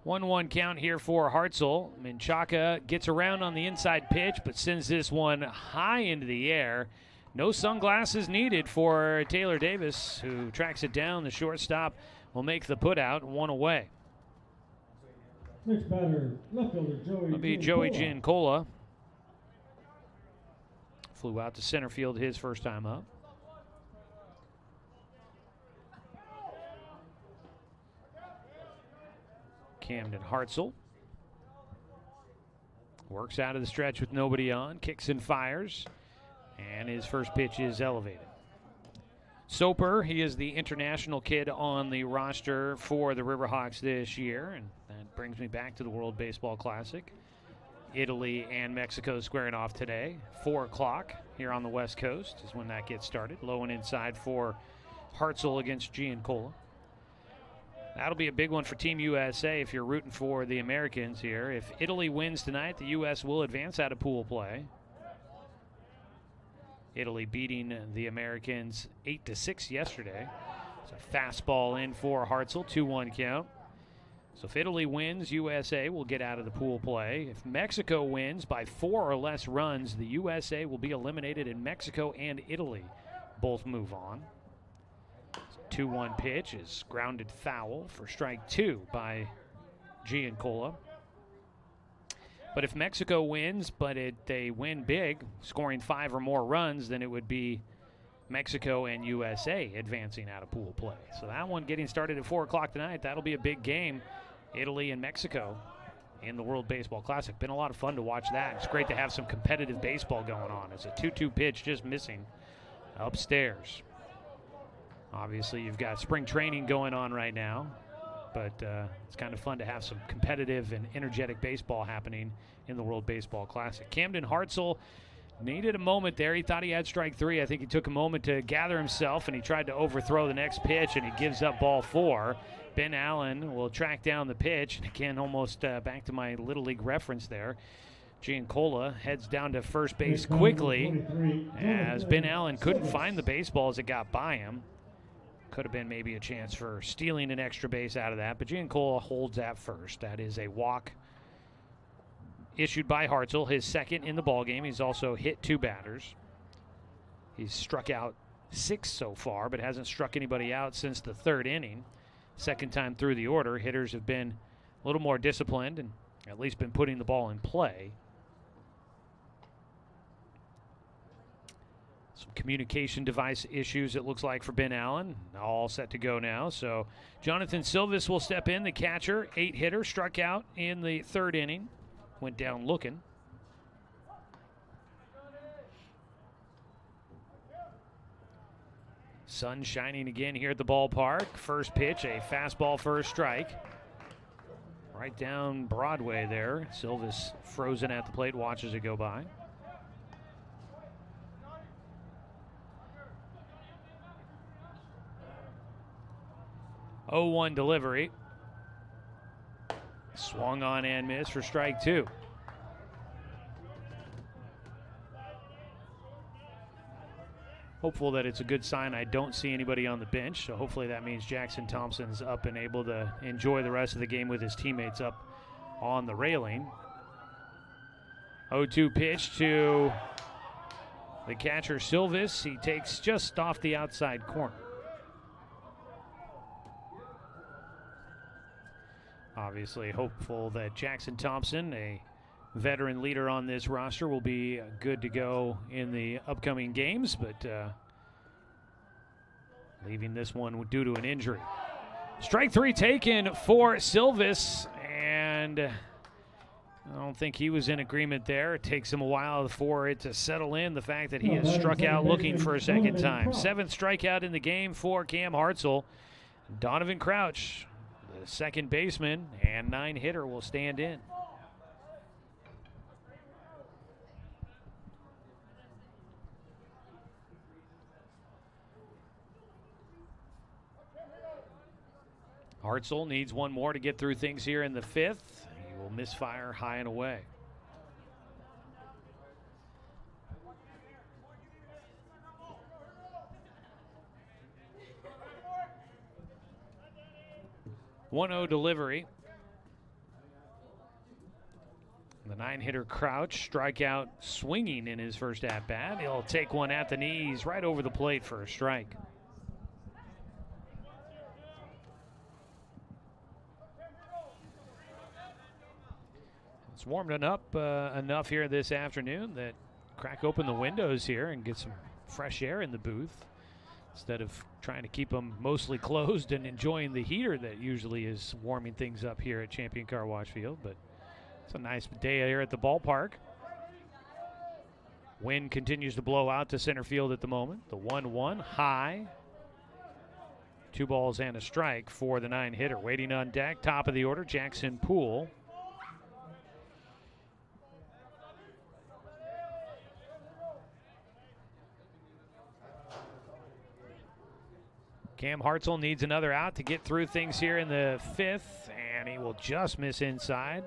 1-1 count here for Hartzell. Menchaca gets around on the inside pitch, but sends this one high into the air. No sunglasses needed for Taylor Davis, who tracks it down. The shortstop will make the putout, one away. Next batter, left fielder Joey. It'll be Joey Gincola. Flew out to center field his first time up. Camden Hartzell works out of the stretch with nobody on, kicks and fires, and his first pitch is elevated. Soper, he is the international kid on the roster for the Riverhawks this year, and that brings me back to the World Baseball Classic. Italy and Mexico squaring off today. 4 o'clock here on the West Coast is when that gets started. Low and inside for Hartzell against Gincola. That'll be a big one for Team USA if you're rooting for the Americans here. If Italy wins tonight, the U.S. will advance out of pool play. Italy beating the Americans 8-6 yesterday. It's a fastball in for Hartzell, 2-1 count. So if Italy wins, USA will get out of the pool play. If Mexico wins by 4 or less runs, the USA will be eliminated, and Mexico and Italy both move on. 2-1 pitch is grounded foul for strike 2 by Gincola. But if Mexico wins, but they win big, scoring 5 or more runs, then it would be Mexico and USA advancing out of pool play. So that one getting started at 4 o'clock tonight. That'll be a big game, Italy and Mexico in the World Baseball Classic. Been a lot of fun to watch that. It's great to have some competitive baseball going on. It's a 2-2 pitch just missing upstairs. Obviously, you've got spring training going on right now, but it's kind of fun to have some competitive and energetic baseball happening in the World Baseball Classic. Camden Hartzell needed a moment there. He thought he had strike 3. I think he took a moment to gather himself, and he tried to overthrow the next pitch, and he gives up ball 4. Ben Allen will track down the pitch. Again, almost back to my Little League reference there. Giancola heads down to first base quickly as Ben Allen couldn't find the baseball as it got by him. Could have been maybe a chance for stealing an extra base out of that, but Giancola holds at first. That is a walk issued by Hartzell, his second in the ballgame. He's also hit 2 batters. He's struck out 6 so far, but hasn't struck anybody out since the 3rd inning. Second time through the order. Hitters have been a little more disciplined and at least been putting the ball in play. Some communication device issues, it looks like, for Ben Allen. All set to go now. So Jonathan Silvis will step in, the catcher, 8-hitter, struck out in the 3rd inning. Went down looking. Sun shining again here at the ballpark. First pitch, a fastball for a strike. Right down Broadway there. Silvis frozen at the plate, watches it go by. Oh, 0-1 delivery. Swung on and missed for strike 2. Hopeful that it's a good sign. I don't see anybody on the bench, so hopefully that means Jackson Thompson's up and able to enjoy the rest of the game with his teammates up on the railing. 0-2 pitch to the catcher Silvis. He takes just off the outside corner. Obviously hopeful that Jackson Thompson, a veteran leader on this roster, will be good to go in the upcoming games, but leaving this one due to an injury. Strike 3 taken for Silvis, and I don't think he was in agreement there. It takes him a while for it to settle in, the fact that he has struck out looking for a second time. 7th strikeout in the game for Cam Hartzell. Donovan Crouch, the second baseman and 9-hitter, will stand in. Hartzell needs one more to get through things here in the 5th. He will misfire high and away. .1-0 delivery. The 9-hitter Crouch, strikeout swinging in his first at-bat. He'll take one at the knees right over the plate for a strike. It's warmed up enough here this afternoon that crack open the windows here and get some fresh air in the booth instead of trying to keep them mostly closed and enjoying the heater that usually is warming things up here at Champion Car Wash Field. But it's a nice day here at the ballpark. Wind continues to blow out to center field at the moment. The 1-1 high. 2 balls and a strike for the 9-hitter. Waiting on deck, top of the order, Jackson Poole. Cam Hartzell needs another out to get through things here in the 5th, and he will just miss inside.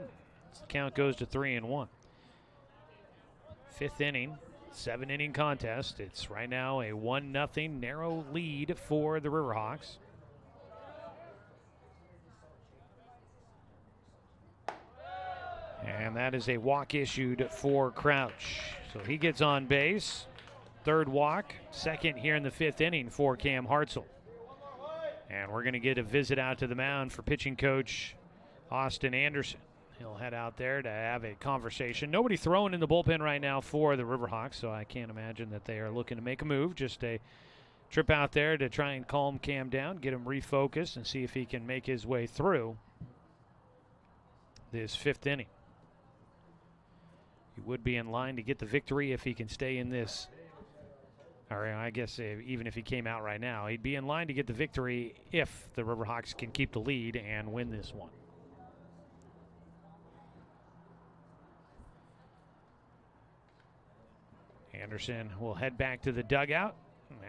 The count goes to 3-1. 5th inning, 7-inning contest. It's right now a 1-0 narrow lead for the Riverhawks. And that is a walk issued for Crouch. So he gets on base. 3rd walk, 2nd here in the 5th inning for Cam Hartzell. And we're going to get a visit out to the mound for pitching coach Austin Anderson He'll head out there to have a conversation. Nobody throwing in the bullpen right now for the Riverhawks, so I can't imagine that they are looking to make a move. Just a trip out there to try and calm Cam down, get him refocused, and see if he can make his way through this 5th inning. He would be in line to get the victory if he can stay in this. Or I guess even if he came out right now, he'd be in line to get the victory if the Riverhawks can keep the lead and win this one. Anderson will head back to the dugout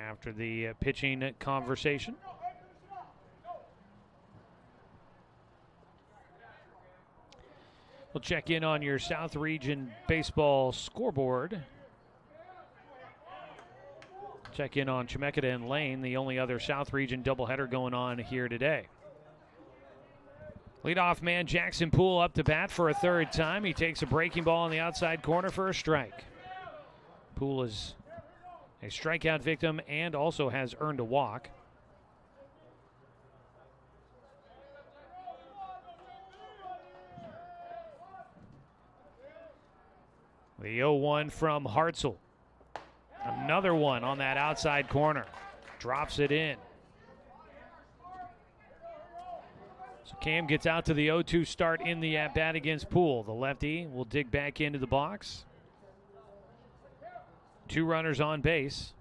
after the pitching conversation. We'll check in on your South Region baseball scoreboard. Check in on Chemeketa and Lane, the only other South Region doubleheader going on here today. Leadoff man Jackson Poole up to bat for a 3rd time. He takes a breaking ball on the outside corner for a strike. Poole is a strikeout victim and also has earned a walk. The 0-1 from Hartzell. Another one on that outside corner. Drops it in. So Cam gets out to the 0-2 start in the at-bat against Poole. The lefty will dig back into the box. 2 runners on base.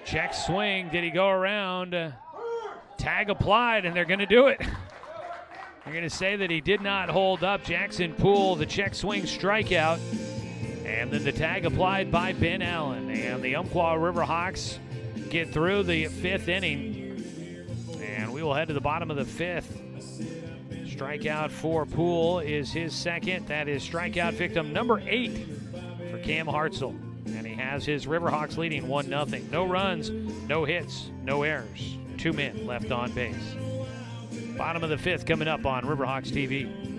Check swing. Did he go around? Tag applied, and they're going to do it. They're going to say that he did not hold up Jackson Poole, the check swing strikeout. And then the tag applied by Ben Allen. And the Umpqua Riverhawks get through the 5th inning. And we will head to the bottom of the 5th. Strikeout for Poole is his 2nd. That is strikeout victim number 8 for Cam Hartzell. And he has his Riverhawks leading 1-0. No runs, no hits, no errors. 2 men left on base. Bottom of the 5th coming up on Riverhawks TV.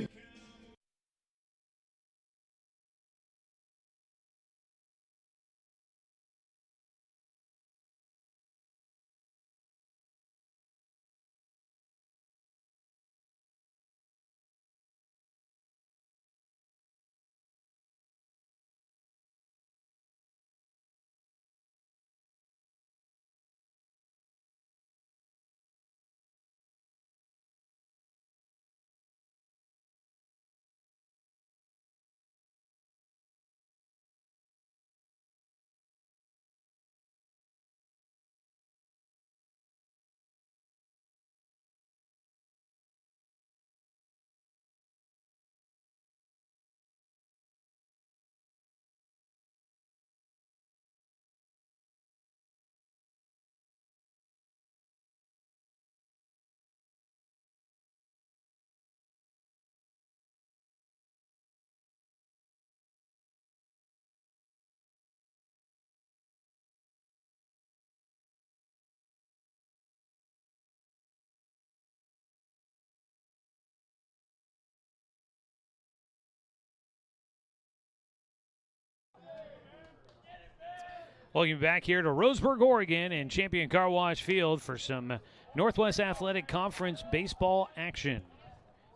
Welcome back here to Roseburg, Oregon, and Champion Car Wash Field for some Northwest Athletic Conference baseball action.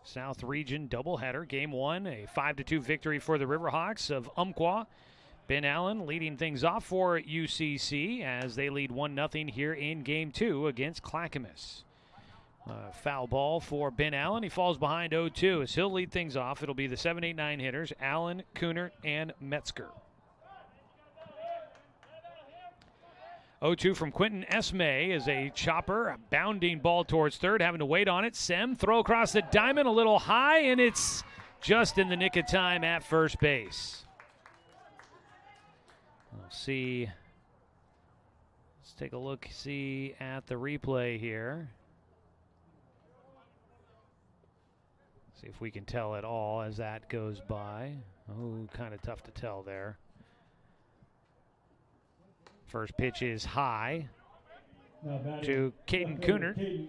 South Region doubleheader, Game 1, a 5-2 victory for the Riverhawks of Umpqua. Ben Allen leading things off for UCC as they lead 1-0 here in Game 2 against Clackamas. Foul ball for Ben Allen. He falls behind 0-2 as he'll lead things off. It'll be the 7, 8, 9 hitters, Allen, Kunert, and Metzger. 0-2 from Quentin Esme is a chopper, a bounding ball towards third, having to wait on it. Sem throw across the diamond, a little high, and it's just in the nick of time at first base. We'll see. Let's take a look, see at the replay here. See if we can tell at all as that goes by. Oh, kind of tough to tell there. First pitch is high to Caden Kunert.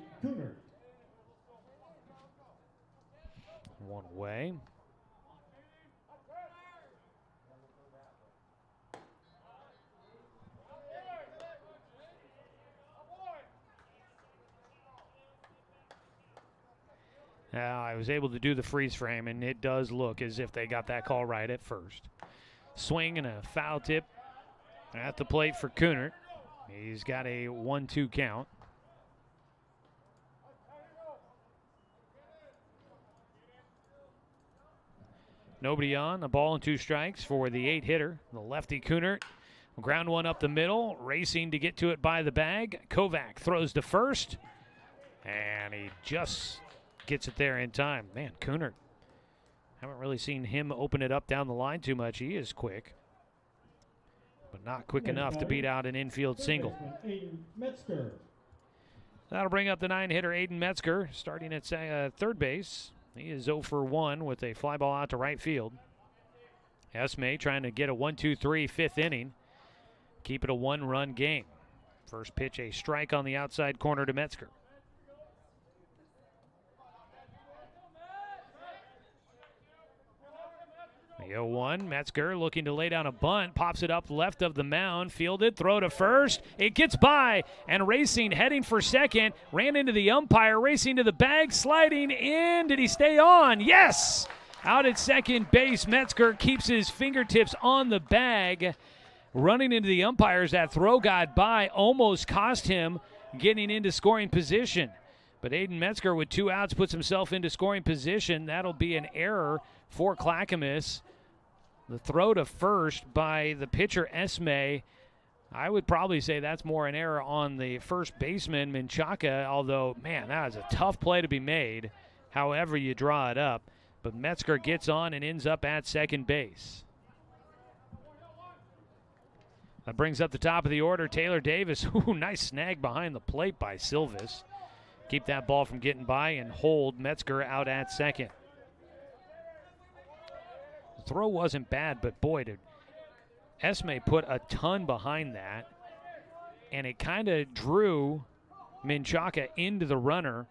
One away. I was able to do the freeze frame, and it does look as if they got that call right at first. Swing and a foul tip at the plate for Keeran. He's got a 1-2 count. Nobody on. A ball and 2 strikes for the 8-hitter, the lefty Keeran. Ground one up the middle, racing to get to it by the bag. Kovac throws to first, and he just gets it there in time. Man, Keeran, haven't really seen him open it up down the line too much. He is quick, but not quick enough to beat out an infield single. That'll bring up the 9-hitter, Aiden Metzger, starting at third base. He is 0 for 1 with a fly ball out to right field. Esme trying to get a 1-2-3 fifth inning. Keep it a 1-run game. First pitch, a strike on the outside corner to Metzger. The 0-1, Metzger looking to lay down a bunt, pops it up left of the mound, fielded, throw to first. It gets by, and racing, heading for second, ran into the umpire, racing to the bag, sliding in. Did he stay on? Yes! Out at second base, Metzger keeps his fingertips on the bag. Running into the umpires, that throw got by, almost cost him getting into scoring position. But Aiden Metzger with 2 outs puts himself into scoring position. That'll be an error for Clackamas. The throw to first by the pitcher Esme, I would probably say that's more an error on the first baseman Menchaca, although, man, that was a tough play to be made, however you draw it up. But Metzger gets on and ends up at second base. That brings up the top of the order, Taylor Davis. Ooh, nice snag behind the plate by Silvis. Keep that ball from getting by and hold Metzger out at second. The throw wasn't bad, but boy, did Esme put a ton behind that, and it kind of drew Menchaca into the runner,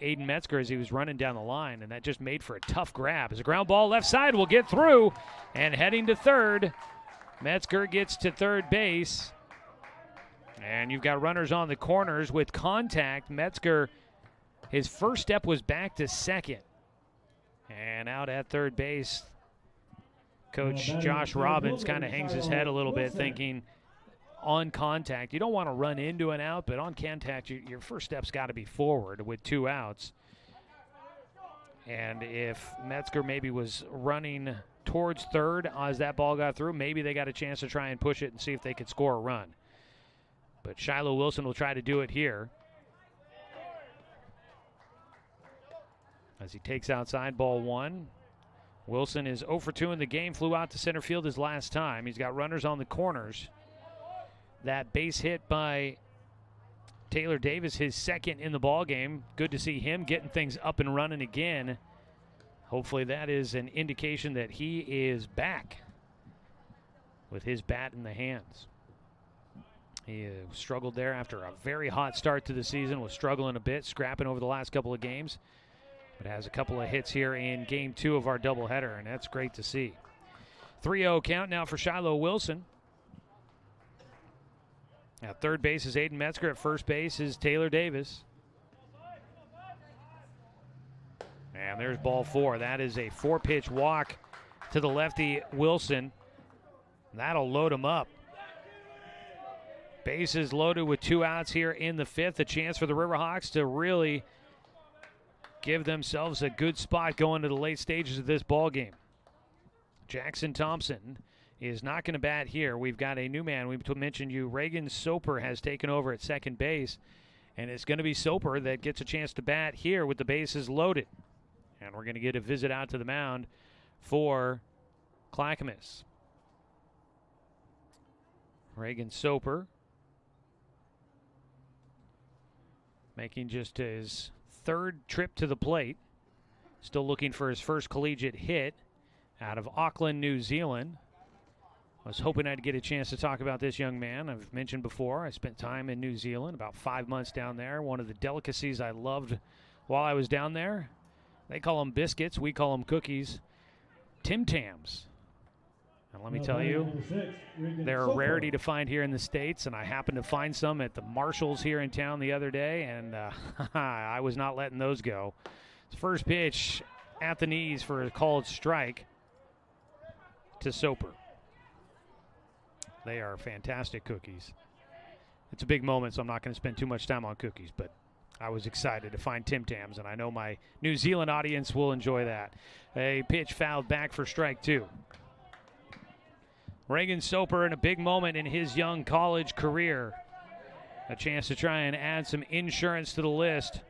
Aiden Metzger, as he was running down the line, and that just made for a tough grab. As a ground ball left side will get through, and heading to third, Metzger gets to third base. And you've got runners on the corners with contact. Metzger, his first step was back to second. And out at third base, Coach Josh Robbins kind of hangs his head a little bit, thinking on contact, you don't want to run into an out, but on contact, your first step's got to be forward with 2 outs. And if Metzger maybe was running towards third as that ball got through, maybe they got a chance to try and push it and see if they could score a run. But Shiloh Wilson will try to do it here. As he takes outside, ball 1. Wilson is 0 for 2 in the game, flew out to center field his last time. He's got runners on the corners. That base hit by Taylor Davis, his second in the ball game. Good to see him getting things up and running again. Hopefully that is an indication that he is back with his bat in the hands. He struggled there after a very hot start to the season, was struggling a bit, scrapping over the last couple of games, but has a couple of hits here in game 2 of our doubleheader, and that's great to see. 3-0 count now for Shiloh Wilson. At third base is Aiden Metzger. At first base is Taylor Davis. And there's ball 4. That is a 4-pitch walk to the lefty Wilson. That'll load him up. Bases loaded with 2 outs here in the 5th. A chance for the Riverhawks to really give themselves a good spot going to the late stages of this ball game. Jackson Thompson is not going to bat here. We've got a new man. We mentioned you. Reagan Soper has taken over at second base, and it's going to be Soper that gets a chance to bat here with the bases loaded. And we're going to get a visit out to the mound for Clackamas. Reagan Soper making just his 3rd trip to the plate. Still looking for his first collegiate hit out of Auckland, New Zealand. I was hoping I'd get a chance to talk about this young man. I've mentioned before, I spent time in New Zealand, about 5 months down there. One of the delicacies I loved while I was down there, they call them biscuits, we call them cookies, Tim Tams. And let me tell you, they're a rarity to find here in the States, and I happened to find some at the Marshalls here in town the other day, and I was not letting those go. First pitch at the knees for a called strike to Soper. They are fantastic cookies. It's a big moment, so I'm not going to spend too much time on cookies, but I was excited to find Tim Tams, and I know my New Zealand audience will enjoy that. A pitch fouled back for strike 2. Reagan Soper in a big moment in his young college career. A chance to try and add some insurance to the list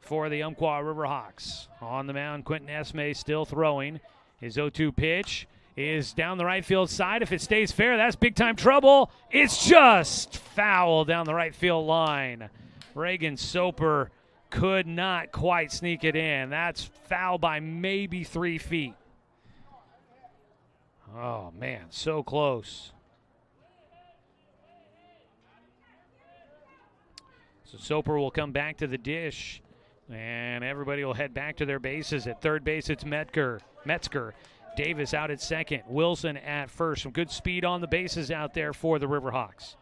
for the Umpqua Riverhawks. On the mound, Quentin Esme still throwing. His 0-2 pitch is down the right field side. If it stays fair, that's big-time trouble. It's just foul down the right field line. Reagan Soper could not quite sneak it in. That's foul by maybe 3 feet. Oh, man, so close. So Soper will come back to the dish, and everybody will head back to their bases. At third base, it's Metzger. Davis out at second. Wilson at first. Some good speed on the bases out there for the Riverhawks.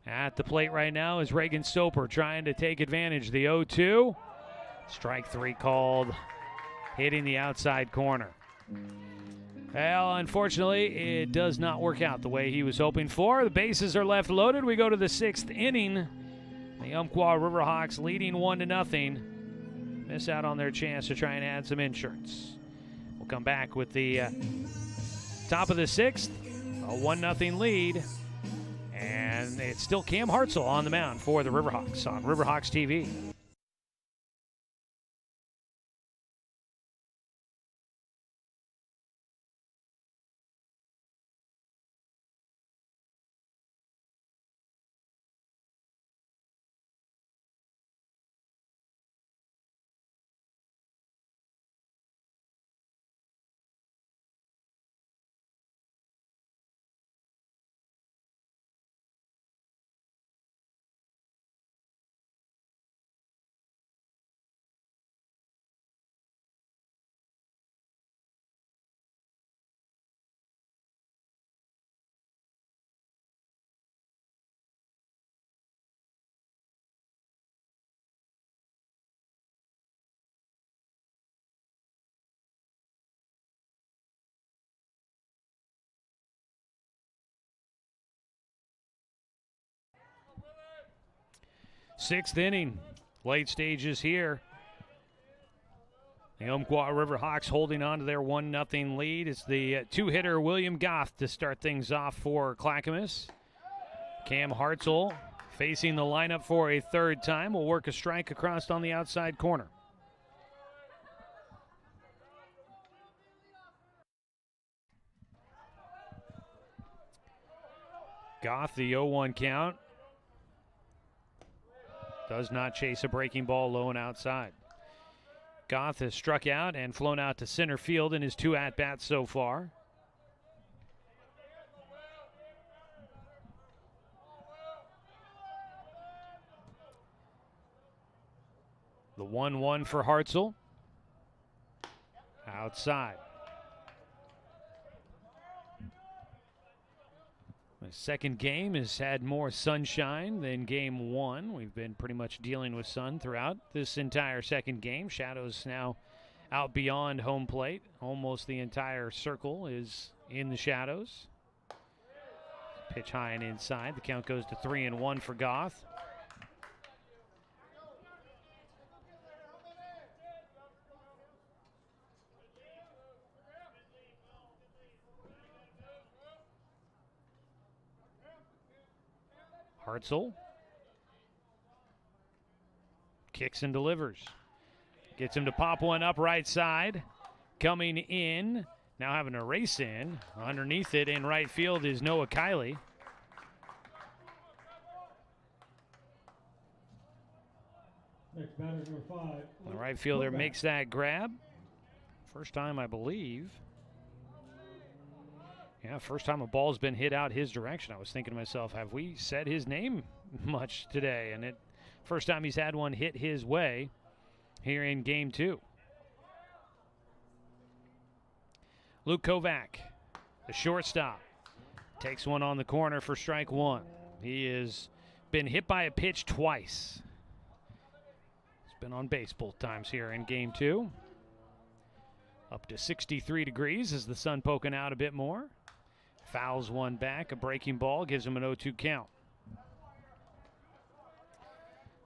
At the plate right now is Reagan Soper trying to take advantage. The 0-2. Strike 3 called, hitting the outside corner. Well, unfortunately, it does not work out the way he was hoping for. The bases are left loaded. We go to the 6th inning. The Umpqua Riverhawks leading 1-0. Miss out on their chance to try and add some insurance. We'll come back with the top of the 6th, a 1-0 lead. And it's still Cam Hartzell on the mound for the Riverhawks on Riverhawks TV. Sixth inning, late stages here. The Umpqua Riverhawks holding on to their 1-0 lead. It's the two-hitter William Goff to start things off for Clackamas. Cam Hartzell facing the lineup for a third time will work a strike across on the outside corner. Goff, the 0-1 count. Does not chase a breaking ball low and outside. Goff has struck out and flown out to center field in his 2 at-bats so far. The 1-1 for Hartzell. Outside. The second game has had more sunshine than game 1. We've been pretty much dealing with sun throughout this entire second game. Shadows now out beyond home plate. Almost the entire circle is in the shadows. Pitch high and inside. The count goes to 3-1 for Goff. Hartzell kicks and delivers. Gets him to pop one up right side. Coming in, now having a race in. Underneath it in right field is Noah Kiley. Next batter, number 5. The right fielder makes that grab. First time, I believe. Yeah, first time a ball's been hit out his direction. I was thinking to myself, have we said his name much today? And first time he's had one hit his way here in game 2. Luke Kovac, the shortstop, takes one on the corner for strike 1. He has been hit by a pitch twice. He's Been on base both times here in game 2. Up to 63 degrees as the sun poking out a bit more. Fouls one back. A breaking ball gives him an 0-2 count.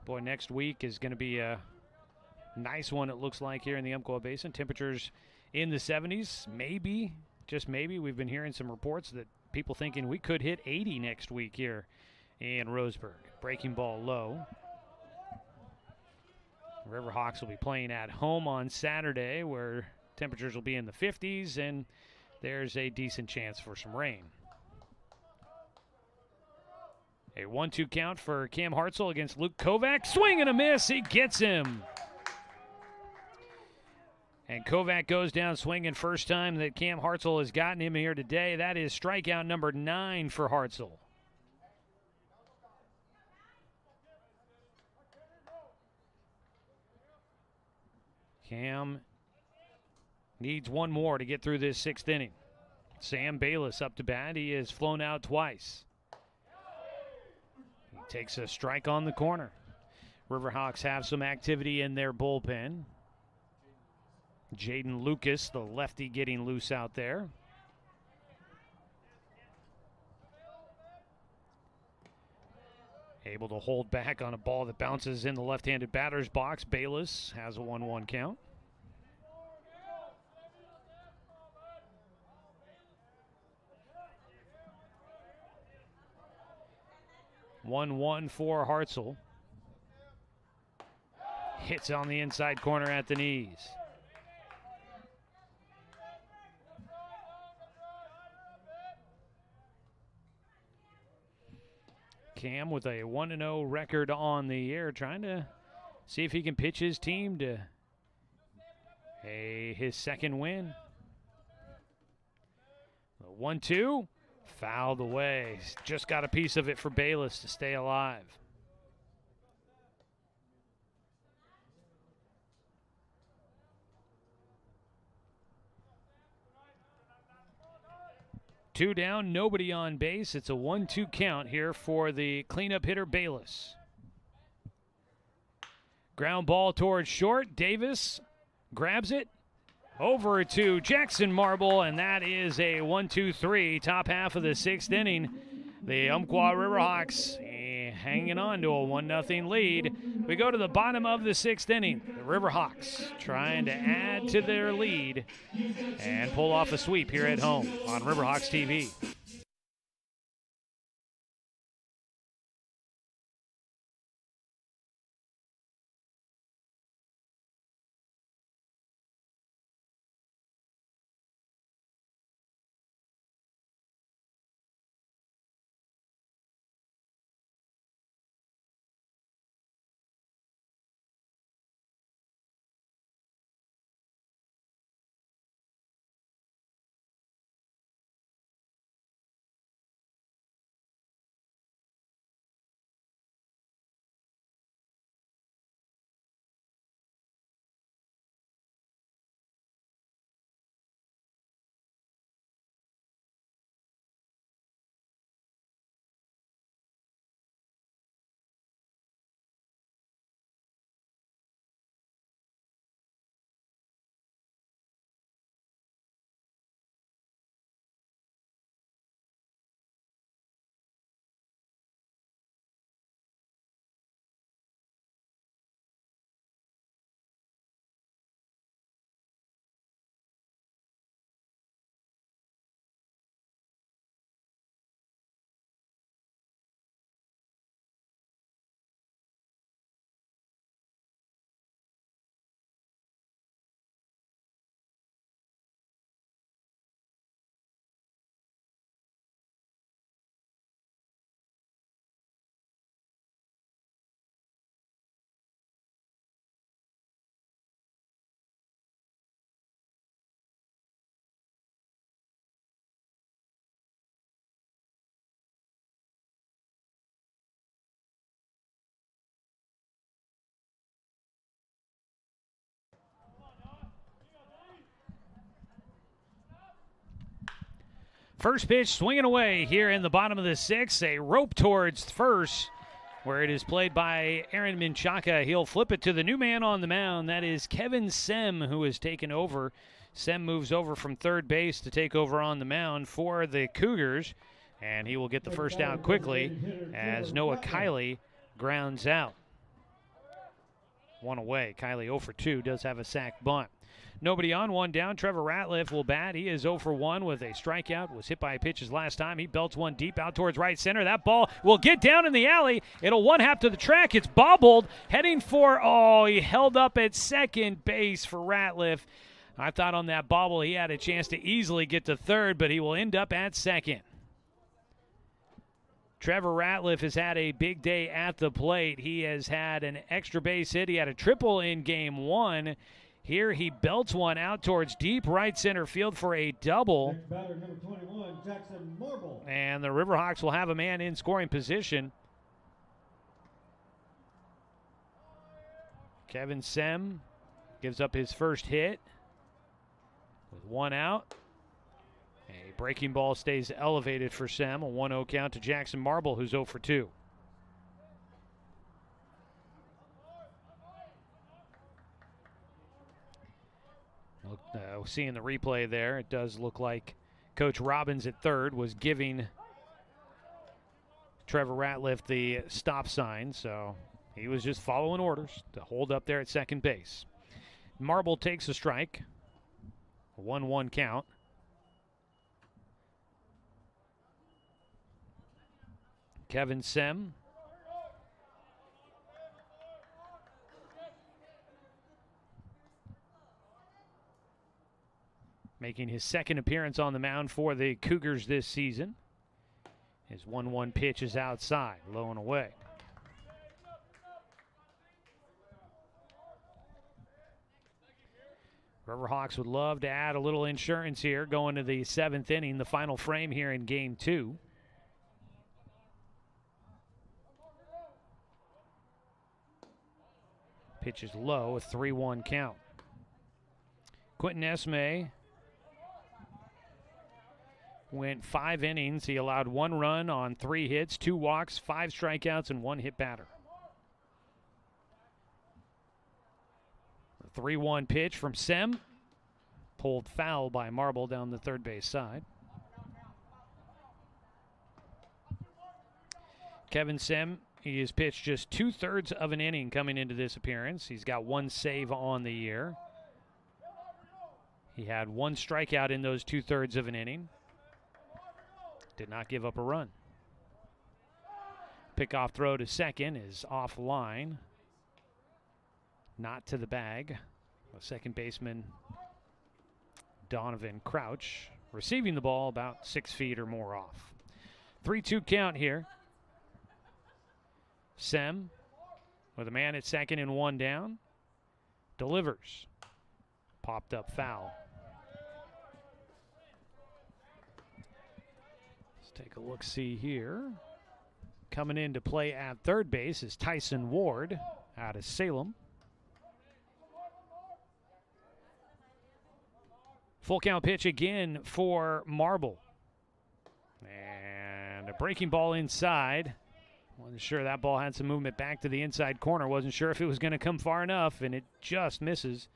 Boy, next week is going to be a nice one, it looks like, here in the Umpqua Basin. Temperatures in the 70s. Maybe, just maybe, we've been hearing some reports that people thinking we could hit 80 next week here in Roseburg. Breaking ball low. Riverhawks will be playing at home on Saturday, where temperatures will be in the 50s, and there's a decent chance for some rain. A 1-2 count for Cam Hartzell against Luke Kovac. Swing and a miss. He gets him. And Kovac goes down swinging. First time that Cam Hartzell has gotten him here today. That is strikeout number 9 for Hartzell. Cam needs one more to get through this 6th inning. Sam Bayless up to bat. He has flown out twice. He takes a strike on the corner. Riverhawks have some activity in their bullpen. Jaden Lucas, the lefty, getting loose out there. Able to hold back on a ball that bounces in the left-handed batter's box. Bayless has a 1-1 count. One for Hartzell. Hits on the inside corner at the knees. Cam with a 1-0 record on the year, trying to see if he can pitch his team to his second win. 1-2, fouled away. Just got a piece of it for Bayless to stay alive. Two down, nobody on base. It's a 1-2 count here for the cleanup hitter Bayless. Ground ball towards short. Davis grabs it over to Jackson Marble, and that is a 1-2-3, top half of the 6th inning. The Umpqua Riverhawks hanging on to a 1-0 lead. We go to the bottom of the 6th inning. The Riverhawks trying to add to their lead and pull off a sweep here at home on Riverhawks TV. First pitch swinging away here in the bottom of the 6th. A rope towards first. where it is played by Aaron Menchaca. He'll flip it to the new man on the mound. That is Kevin Sem, who has taken over. Sem moves over from third base to take over on the mound for the Cougars, and he will get the first out quickly as Noah Kiley grounds out. One away. Kiley 0 for 2, does have a sac bunt. Nobody on, one down. Trevor Ratliff will bat. He is 0 for 1 with a strikeout. Was hit by pitches last time. He belts one deep out towards right center. That ball will get down in the alley. It'll one-hop to the track. It's bobbled. Heading for, he held up at second base for Ratliff. I thought on that bobble he had a chance to easily get to third, but he will end up at second. Trevor Ratliff has had a big day at the plate. He has had an extra base hit. He had a triple in game 1. Here he belts one out towards deep right center field for a double. Next batter, number 21, Jackson Marble. And the Riverhawks will have a man in scoring position. Kevin Sem gives up his first hit with one out. A breaking ball stays elevated for Sem. A 1-0 count to Jackson Marble, who's 0 for 2. Seeing the replay there, it does look like Coach Robbins at third was giving Trevor Ratliff the stop sign, so he was just following orders to hold up there at second base. Marble takes a strike. A 1-1 count. Kevin Sem. Making his second appearance on the mound for the Cougars this season. His 1-1 pitch is outside, low and away. Riverhawks would love to add a little insurance here going to the 7th inning, the final frame here in game 2. Pitch is low, a 3-1 count. Quentin Esme went 5 innings. He allowed 1 run on 3 hits, 2 walks, 5 strikeouts, and 1 hit batter. A 3-1 pitch from Sem. Pulled foul by Marble down the third base side. Kevin Sem, he has pitched just 2/3 of an inning coming into this appearance. He's got 1 save on the year. He had 1 strikeout in those 2/3 of an inning. Did not give up a run. Pickoff throw to second is offline. Not to the bag. The second baseman, Donovan Crouch, receiving the ball about 6 feet or more off. 3-2 count here. Sem with a man at second and 1 down. Delivers. Popped up foul. Let's take a look-see here. Coming in to play at third base is Tyson Ward out of Salem. Full count pitch again for Marble. And a breaking ball inside. Wasn't sure that ball had some movement back to the inside corner. Wasn't sure if it was going to come far enough, and it just misses.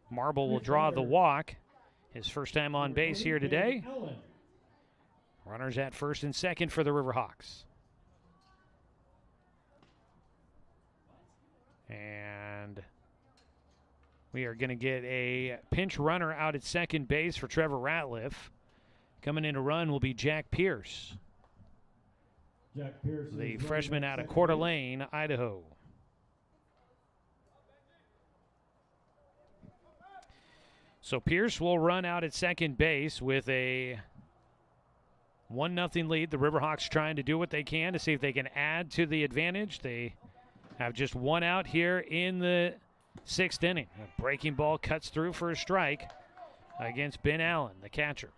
Marble will draw the walk. His first time on base here today. Runners at first and second for the Riverhawks. And we are going to get a pinch runner out at second base for Trevor Ratliff. Coming in to run will be Jack Pierce. Jack Pierce, the freshman out of Coeur d'Alene, Idaho. So Pierce will run out at second base with a 1-0 lead. The Riverhawks trying to do what they can to see if they can add to the advantage. They have just 1 out here in the 6th inning. A breaking ball cuts through for a strike against Ben Allen, the catcher.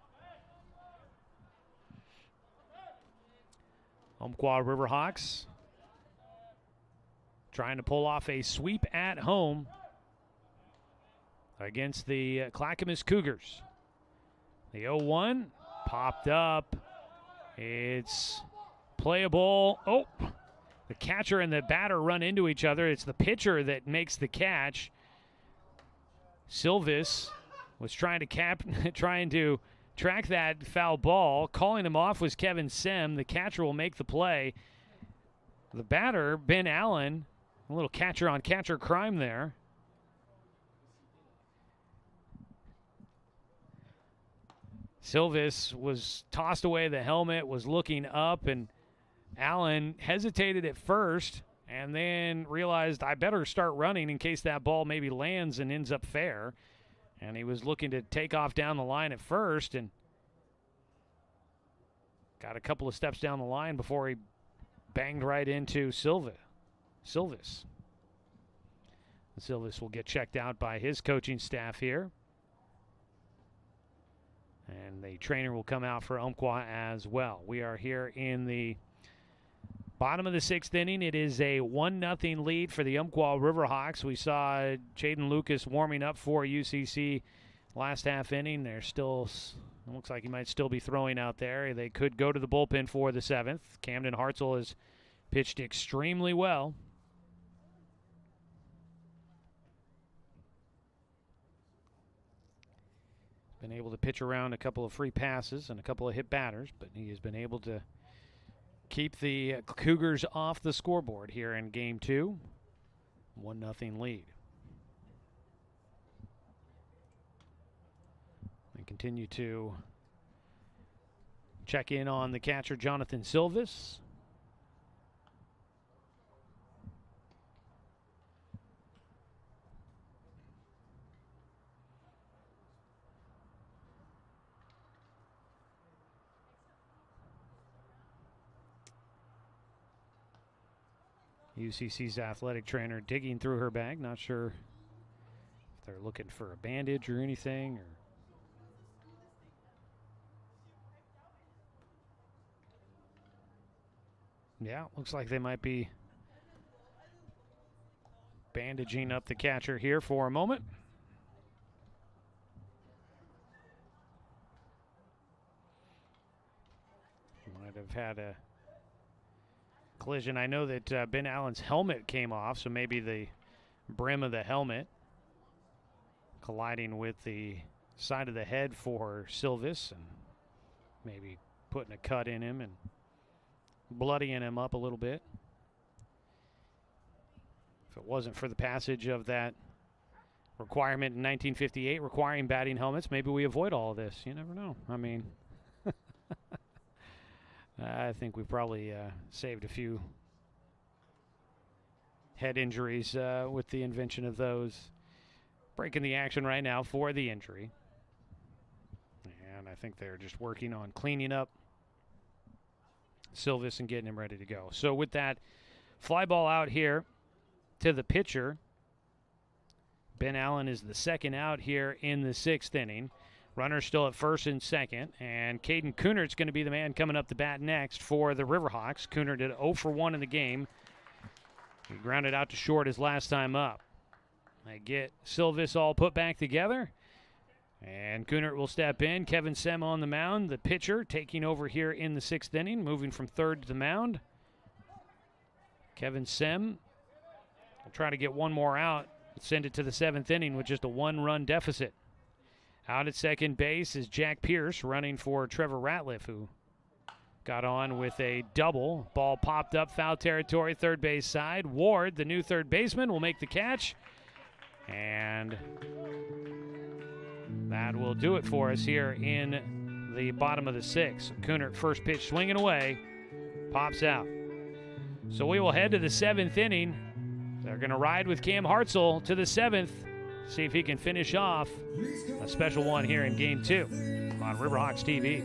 Umpqua Riverhawks trying to pull off a sweep at home against the Clackamas Cougars. The 0-1 popped up. It's playable. Oh, The catcher and the batter run into each other. It's the pitcher that makes the catch. Silvis was trying to track that foul ball. Calling him off was Kevin Sem. The catcher will make the play. The batter, Ben Allen, a little catcher-on-catcher crime there. Silvis was tossed away the helmet, was looking up, and Allen hesitated at first and then realized, I better start running in case that ball maybe lands and ends up fair. And he was looking to take off down the line at first and got a couple of steps down the line before he banged right into Silvis. Silvis will get checked out by his coaching staff here. And the trainer will come out for Umpqua as well. We are here in the bottom of the 6th inning. It is a 1-0 lead for the Umpqua Riverhawks. We saw Jaden Lucas warming up for UCC last half inning. They're still, it looks like he might still be throwing out there. They could go to the bullpen for the 7th. Camden Hartzell has pitched extremely well. Been able to pitch around a couple of free passes and a couple of hit batters, but he has been able to keep the Cougars off the scoreboard here in Game 2. 1-0 lead. They continue to check in on the catcher, Jonathan Silvis. UCC's athletic trainer digging through her bag. Not sure if they're looking for a bandage or anything. Yeah, looks like they might be bandaging up the catcher here for a moment. Might have had a collision. I know that Ben Allen's helmet came off, so maybe the brim of the helmet colliding with the side of the head for Silvis and maybe putting a cut in him and bloodying him up a little bit. If it wasn't for the passage of that requirement in 1958 requiring batting helmets, maybe we avoid all of this. You never know. I mean, I think we probably saved a few head injuries with the invention of those. Breaking the action right now for the injury. And I think they're just working on cleaning up Silvis and getting him ready to go. So with that fly ball out here to the pitcher, Ben Allen is the second out here in the 6th inning. Runner still at first and second, and Caden Coonert's going to be the man coming up the bat next for the Riverhawks. Coonert did 0 for 1 in the game. He grounded out to short his last time up. They get Silvis all put back together, and Coonert will step in. Kevin Sem on the mound, the pitcher, taking over here in the 6th inning, moving from third to the mound. Kevin Sem will try to get one more out, send it to the 7th inning with just a 1-run deficit. Out at second base is Jack Pierce running for Trevor Ratliff, who got on with a double. Ball popped up, foul territory, third base side. Ward, the new third baseman, will make the catch. And that will do it for us here in the bottom of the 6th. Coonert first pitch swinging away, pops out. So we will head to the 7th inning. They're going to ride with Cam Hartzell to the 7th. See if he can finish off a special one here in Game 2 on Riverhawks TV.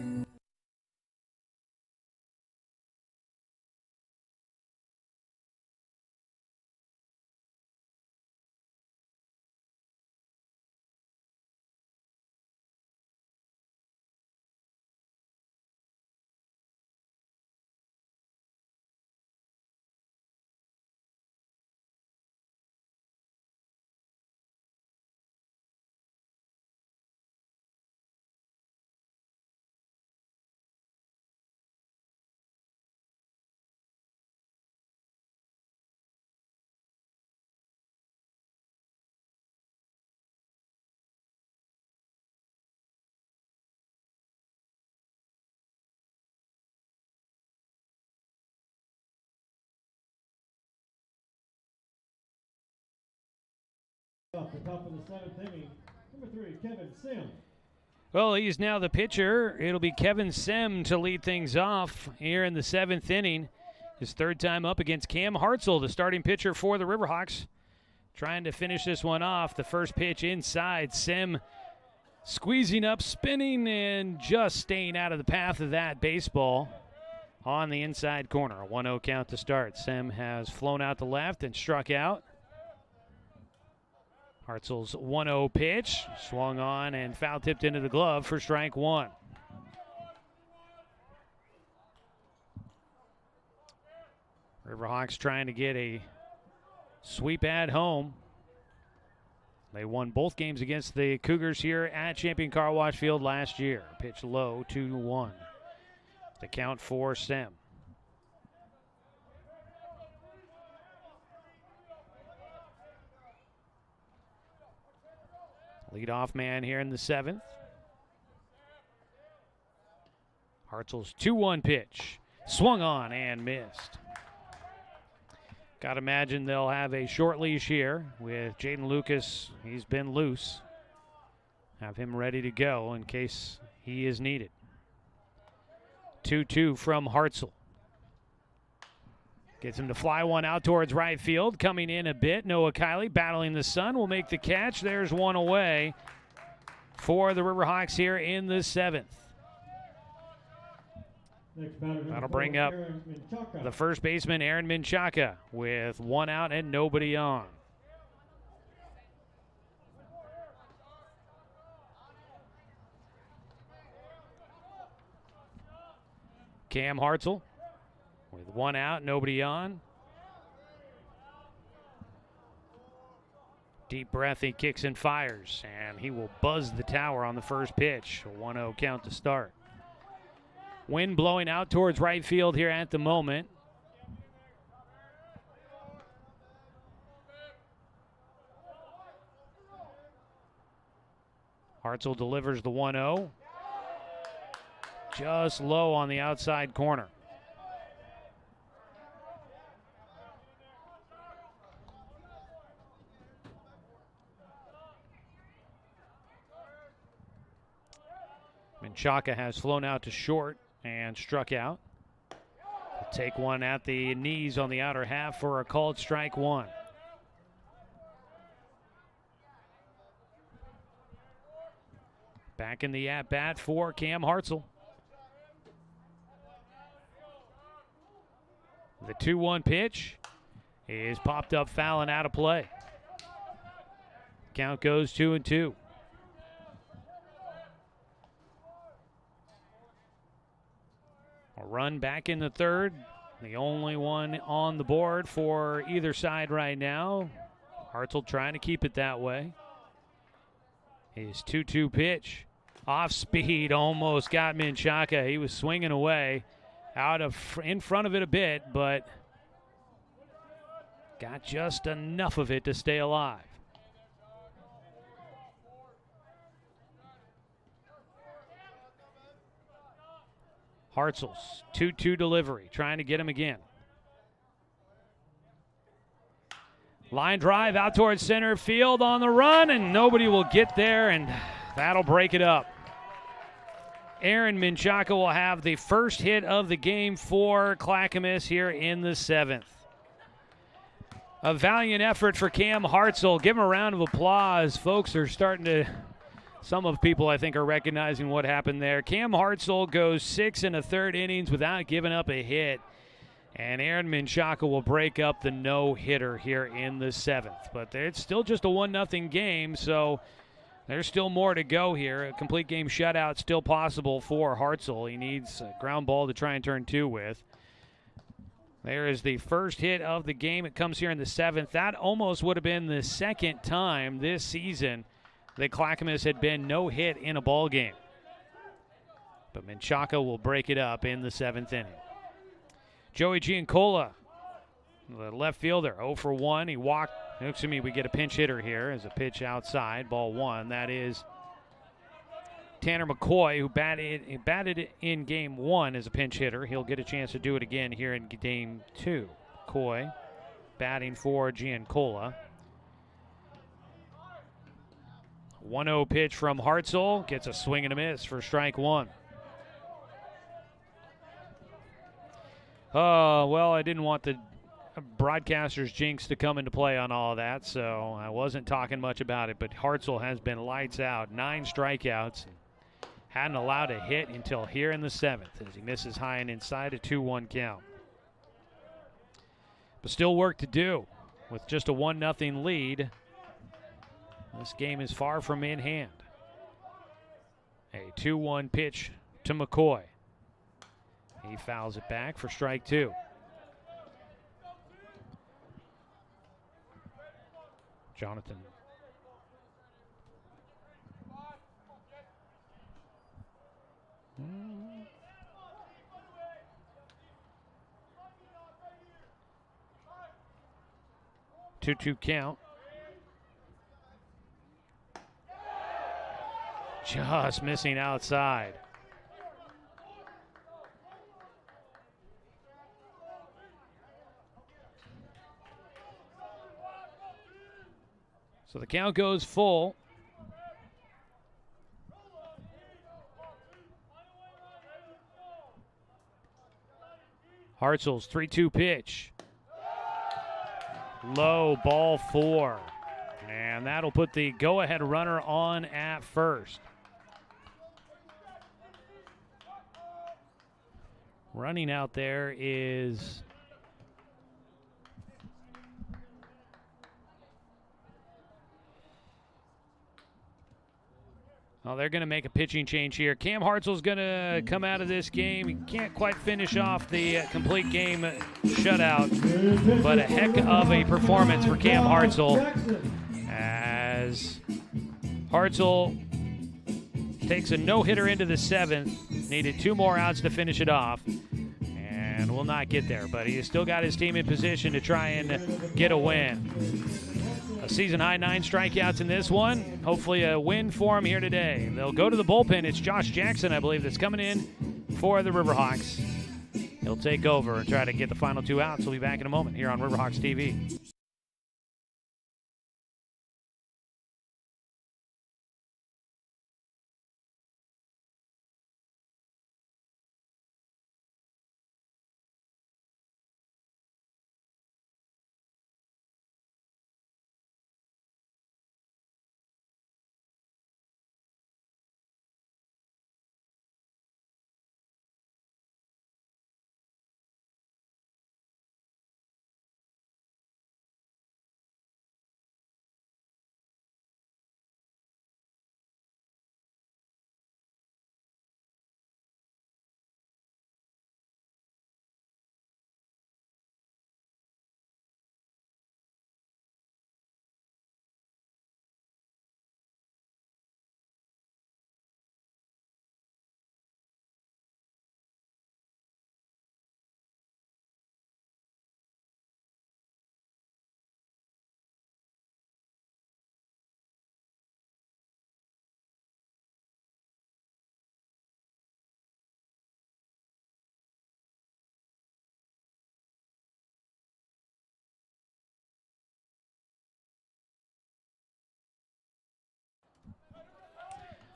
the top of the 7th inning, number 3, Kevin Sim. Well, he's now the pitcher. It'll be Kevin Sim to lead things off here in the 7th inning. His 3rd time up against Cam Hartzell, the starting pitcher for the Riverhawks. Trying to finish this one off. The first pitch inside. Sim squeezing up, spinning, and just staying out of the path of that baseball on the inside corner. A 1-0 count to start. Sim has flown out to left and struck out. Hartzell's 1-0 pitch swung on and foul tipped into the glove for strike 1. Riverhawks trying to get a sweep at home. They won both games against the Cougars here at Champion Car Wash Field last year. Pitch low, 2-1. The count for Sim. Leadoff man here in the 7th. Hartzell's 2-1 pitch. Swung on and missed. Got to imagine they'll have a short leash here with Jaden Lucas. He's been loose. Have him ready to go in case he is needed. 2-2 from Hartzell. Gets him to fly one out towards right field. Coming in a bit, Noah Kiley battling the sun will make the catch. There's one away for the Riverhawks here in the 7th. That'll bring up the first baseman, Aaron Menchaca, with 1 out and nobody on. Cam Hartzell with 1 out, nobody on. Deep breath, he kicks and fires, and he will buzz the tower on the first pitch. A 1-0 count to start. Wind blowing out towards right field here at the moment. Hartzell delivers the 1-0. Just low on the outside corner. Menchaca has flown out to short and struck out. He'll take one at the knees on the outer half for a called strike 1. Back in the at-bat for Cam Hartzell. The 2-1 pitch is popped up foul and out of play. Count goes 2-2. A run back in the 3rd. The only one on the board for either side right now. Hartzell trying to keep it that way. His 2-2 pitch. Off speed, almost got Menchaca. He was swinging away in front of it a bit, but got just enough of it to stay alive. Hartzell's 2-2 delivery, trying to get him again. Line drive out towards center field on the run, and nobody will get there, and that'll break it up. Aaron Menchaca will have the first hit of the game for Clackamas here in the 7th. A valiant effort for Cam Hartzell. Give him a round of applause. Folks are starting to, some of people I think are recognizing what happened there. Cam Hartzell goes 6 1/3 innings without giving up a hit. And Aaron Menchaca will break up the no-hitter here in the 7th. But it's still just a 1-0 game, so there's still more to go here. A complete game shutout still possible for Hartzell. He needs a ground ball to try and turn 2 with. There is the first hit of the game. It comes here in the 7th. That almost would have been the second time this season that Clackamas had been no hit in a ball game. But Menchaca will break it up in the 7th inning. Joey Giancola, the left fielder, 0 for 1. He walked. Excuse me, we get a pinch hitter here as a pitch outside, ball 1. That is Tanner McCoy, who batted in game 1 as a pinch hitter. He'll get a chance to do it again here in game 2. McCoy batting for Giancola. 1-0 pitch from Hartzell. Gets a swing and a miss for strike one. Well, I didn't want the broadcaster's jinx to come into play on all of that, so I wasn't talking much about it. But Hartzell has been lights out. 9 strikeouts. Hadn't allowed a hit until here in the 7th as he misses high and inside, a 2-1 count. But still work to do with just a 1-0 lead. This game is far from in hand. A 2-1 pitch to McCoy. He fouls it back for strike two. Jonathan. Two count. Just missing outside. So the count goes full. Hartzell's 3-2 pitch. Low, ball 4. And that'll put the go-ahead runner on at first. Running out there is they're going to make a pitching change here. Cam Hartzell's going to come out of this game. He can't quite finish off the complete game shutout, but a heck of a performance for Cam Hartzell as Hartzell takes a no-hitter into the 7th. Needed 2 more outs to finish it off and will not get there, but he has still got his team in position to try and get a win. A season-high 9 strikeouts in this one. Hopefully a win for him here today. They'll go to the bullpen. It's Josh Jackson, I believe, that's coming in for the Riverhawks. He'll take over and try to get the final 2 outs. We'll be back in a moment here on Riverhawks TV.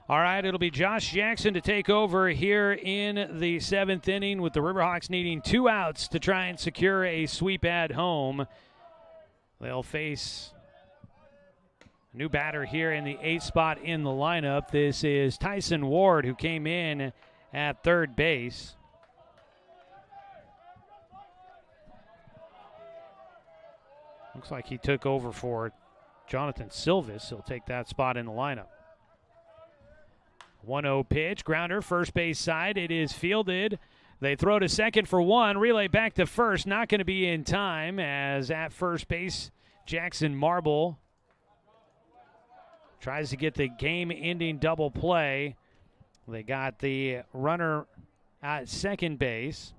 All right, it'll be Josh Jackson to take over here in the 7th inning with the Riverhawks needing 2 outs to try and secure a sweep at home. They'll face a new batter here in the 8th spot in the lineup. This is Tyson Ward, who came in at third base. Looks like he took over for Jonathan Silvis. He'll take that spot in the lineup. 1-0 pitch, grounder, first base side. It is fielded. They throw to second for 1. Relay back to first. Not going to be in time as at first base, Jackson Marble tries to get the game-ending double play. They got the runner at second base.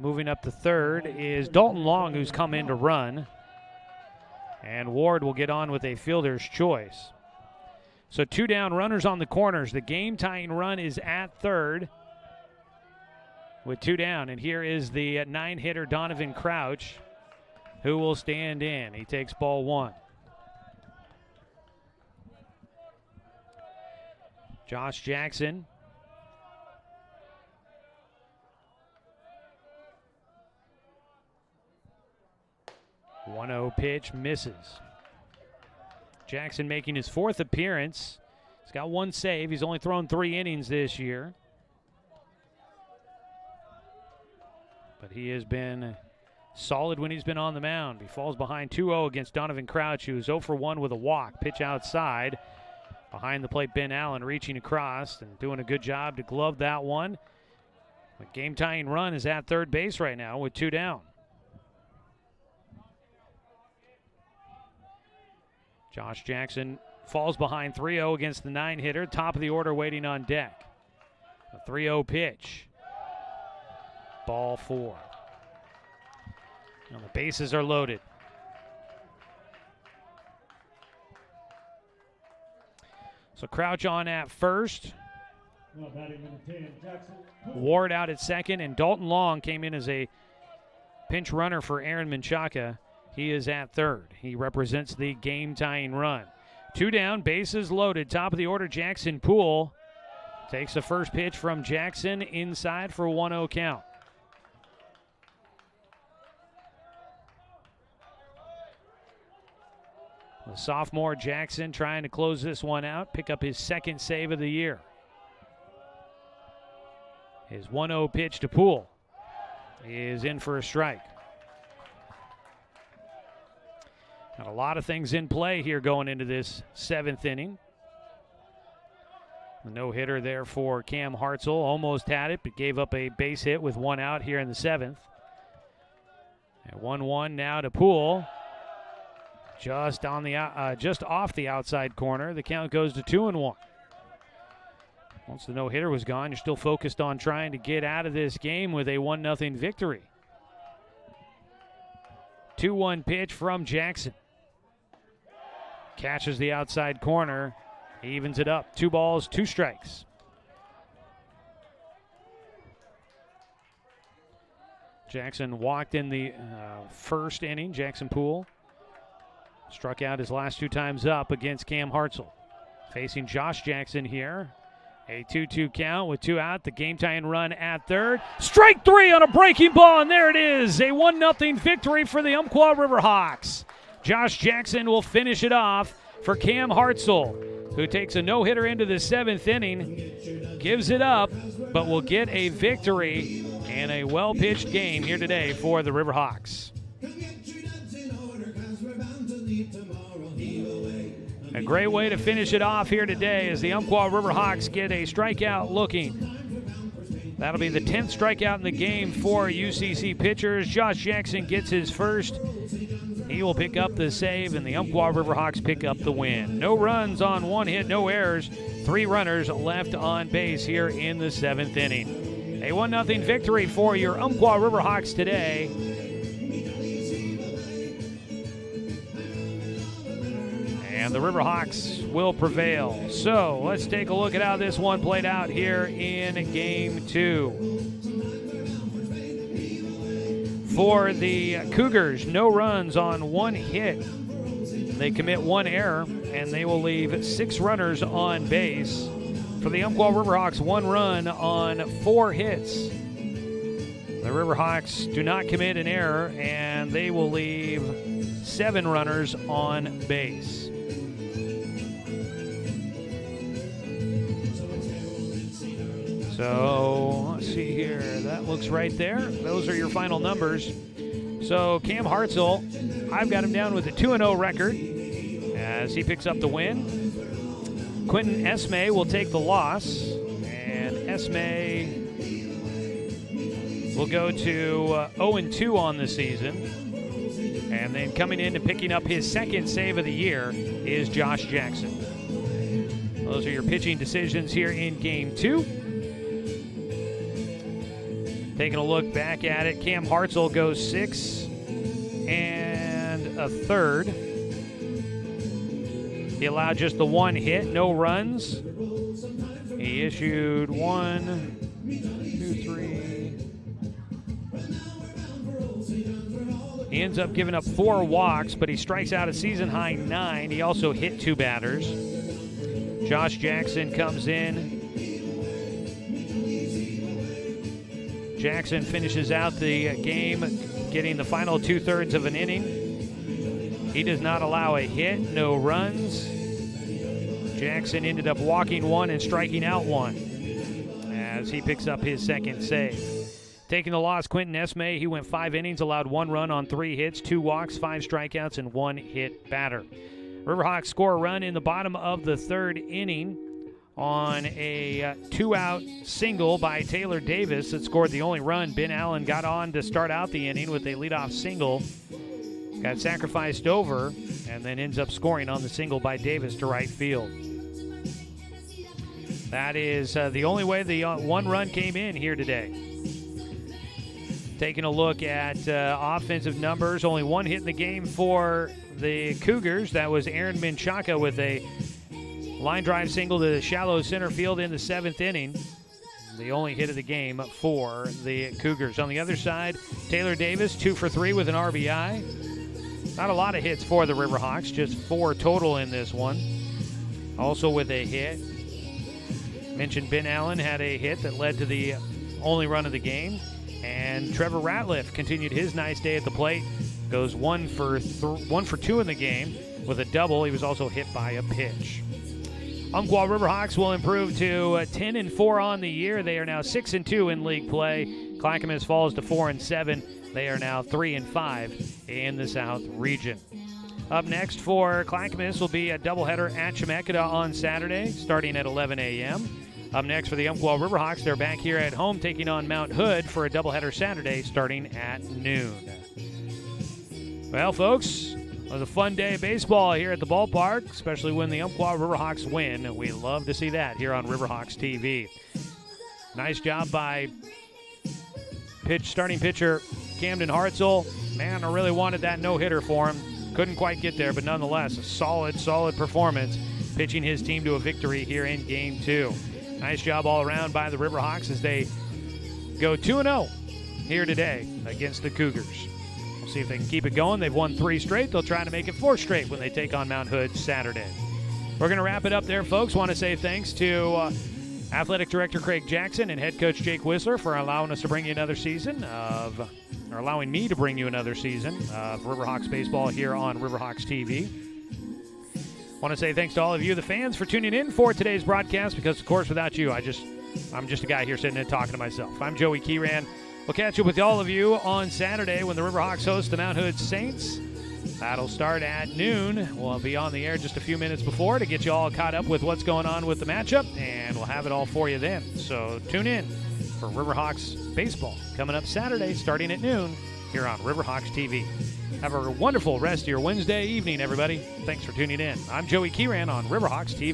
Moving up to third is Dalton Long, who's come in to run. And Ward will get on with a fielder's choice. So 2 down, runners on the corners. The game-tying run is at third with 2 down. And here is the 9-hitter Donovan Crouch, who will stand in. He takes ball 1. Josh Jackson. One-0 pitch misses. Jackson making his 4th appearance. He's got 1 save. He's only thrown 3 innings this year. But he has been solid when he's been on the mound. He falls behind 2-0 against Donovan Crouch, who's 0 for 1 with a walk. Pitch outside. Behind the plate, Ben Allen reaching across and doing a good job to glove that one. The game-tying run is at third base right now with 2 down. Josh Jackson falls behind 3-0 against the 9-hitter. Top of the order waiting on deck. A 3-0 pitch. Ball 4. And the bases are loaded. So Crouch on at first. Ward out at second, and Dalton Long came in as a pinch runner for Aaron Menchaca. He is at third. He represents the game-tying run. 2 down, bases loaded. Top of the order, Jackson Poole takes the first pitch from Jackson inside for a 1-0 count. The sophomore Jackson trying to close this one out, pick up his 2nd save of the year. His 1-0 pitch to Poole is in for a strike. Got a lot of things in play here going into this 7th inning. The no-hitter there for Cam Hartzell. Almost had it, but gave up a base hit with 1 out here in the 7th. And 1-1 now to Poole. Just off the outside corner. The count goes to 2-1. Once the no-hitter was gone, you're still focused on trying to get out of this game with a 1-0 victory. 2-1 pitch from Jackson. Catches the outside corner. He evens it up. 2 balls, 2 strikes. Jackson walked in the 1st inning. Jackson Poole struck out his last 2 times up against Cam Hartzell. Facing Josh Jackson here. A 2-2 count with 2 out. The game-tying run at third. Strike 3 on a breaking ball, and there it is. A 1-0 victory for the Umpqua Riverhawks. Josh Jackson will finish it off for Cam Hartzell, who takes a no-hitter into the 7th inning, gives it up, but will get a victory and a well-pitched game here today for the Riverhawks. A great way to finish it off here today as the Umpqua Riverhawks get a strikeout looking. That'll be the 10th strikeout in the game for UCC pitchers. Josh Jackson gets his first. He will pick up the save, and the Umpqua Riverhawks pick up the win. No runs on 1 hit, no errors. 3 runners left on base here in the 7th inning. A 1-0 victory for your Umpqua Riverhawks today. And the Riverhawks will prevail. So let's take a look at how this one played out here in Game 2. For the Cougars, no runs on 1 hit. They commit 1 error, and they will leave 6 runners on base. For the Umpqua Riverhawks, 1 run on 4 hits. The Riverhawks do not commit an error, and they will leave 7 runners on base. So let's see here. That looks right there. Those are your final numbers. So Cam Hartzell, I've got him down with a 2-0 record as he picks up the win. Quentin Esme will take the loss, and Esme will go to 0-2 on the season. And then coming in and picking up his 2nd save of the year is Josh Jackson. Those are your pitching decisions here in Game 2. Taking a look back at it, Cam Hartzell goes 6 1/3. He allowed just the 1 hit, no runs. He issued 1, 2, 3. He ends up giving up 4 walks, but he strikes out a season-high 9. He also hit 2 batters. Josh Jackson comes in. Jackson finishes out the game, getting the final 2/3 of an inning. He does not allow a hit, no runs. Jackson ended up walking one and striking out one as he picks up his second save. Taking the loss, Quentin Esme, he went 5 innings, allowed 1 run on 3 hits, 2 walks, 5 strikeouts, and 1 hit batter. Riverhawks score a run in the bottom of the 3rd inning on a 2-out single by Taylor Davis that scored the only run. Ben Allen got on to start out the inning with a leadoff single. Got sacrificed over and then ends up scoring on the single by Davis to right field. That is the only way the 1 run came in here today. Taking a look at offensive numbers, only 1 hit in the game for the Cougars. That was Aaron Menchaca with a line drive single to the shallow center field in the 7th inning. The only hit of the game for the Cougars. On the other side, Taylor Davis, 2 for 3 with an RBI. Not a lot of hits for the Riverhawks, just 4 total in this one. Also with a hit. Mentioned Ben Allen had a hit that led to the only run of the game. And Trevor Ratliff continued his nice day at the plate. Goes 1 for 2 in the game with a double. He was also hit by a pitch. Umpqua Riverhawks will improve to 10-4 on the year. They are now 6-2 in league play. Clackamas falls to 4-7. They are now 3-5 in the South region. Up next for Clackamas will be a doubleheader at Chemeketa on Saturday, starting at 11 a.m. Up next for the Umpqua Riverhawks, they're back here at home taking on Mount Hood for a doubleheader Saturday, starting at noon. Well, folks, it was a fun day of baseball here at the ballpark, especially when the Umpqua Riverhawks win. We love to see that here on Riverhawks TV. Nice job by starting pitcher Camden Hartzell. Man, I really wanted that no-hitter for him. Couldn't quite get there, but nonetheless, a solid performance, pitching his team to a victory here in Game 2. Nice job all around by the Riverhawks as they go 2-0 here today against the Cougars. We'll see if they can keep it going. They've won 3 straight. They'll try to make it 4 straight when they take on Mount Hood Saturday. We're going to wrap it up there, folks. Want to say thanks to Athletic Director Craig Jackson and Head Coach Jake Whistler for allowing me to bring you another season of Riverhawks baseball here on Riverhawks TV. Want to say thanks to all of you, the fans, for tuning in for today's broadcast because, of course, without you, I'm just a guy here sitting and talking to myself. I'm Joey Keeran. We'll catch up with all of you on Saturday when the Riverhawks host the Mount Hood Saints. That'll start at noon. We'll be on the air just a few minutes before to get you all caught up with what's going on with the matchup, and we'll have it all for you then. So tune in for Riverhawks baseball coming up Saturday starting at noon here on Riverhawks TV. Have a wonderful rest of your Wednesday evening, everybody. Thanks for tuning in. I'm Joey Keeran on Riverhawks TV.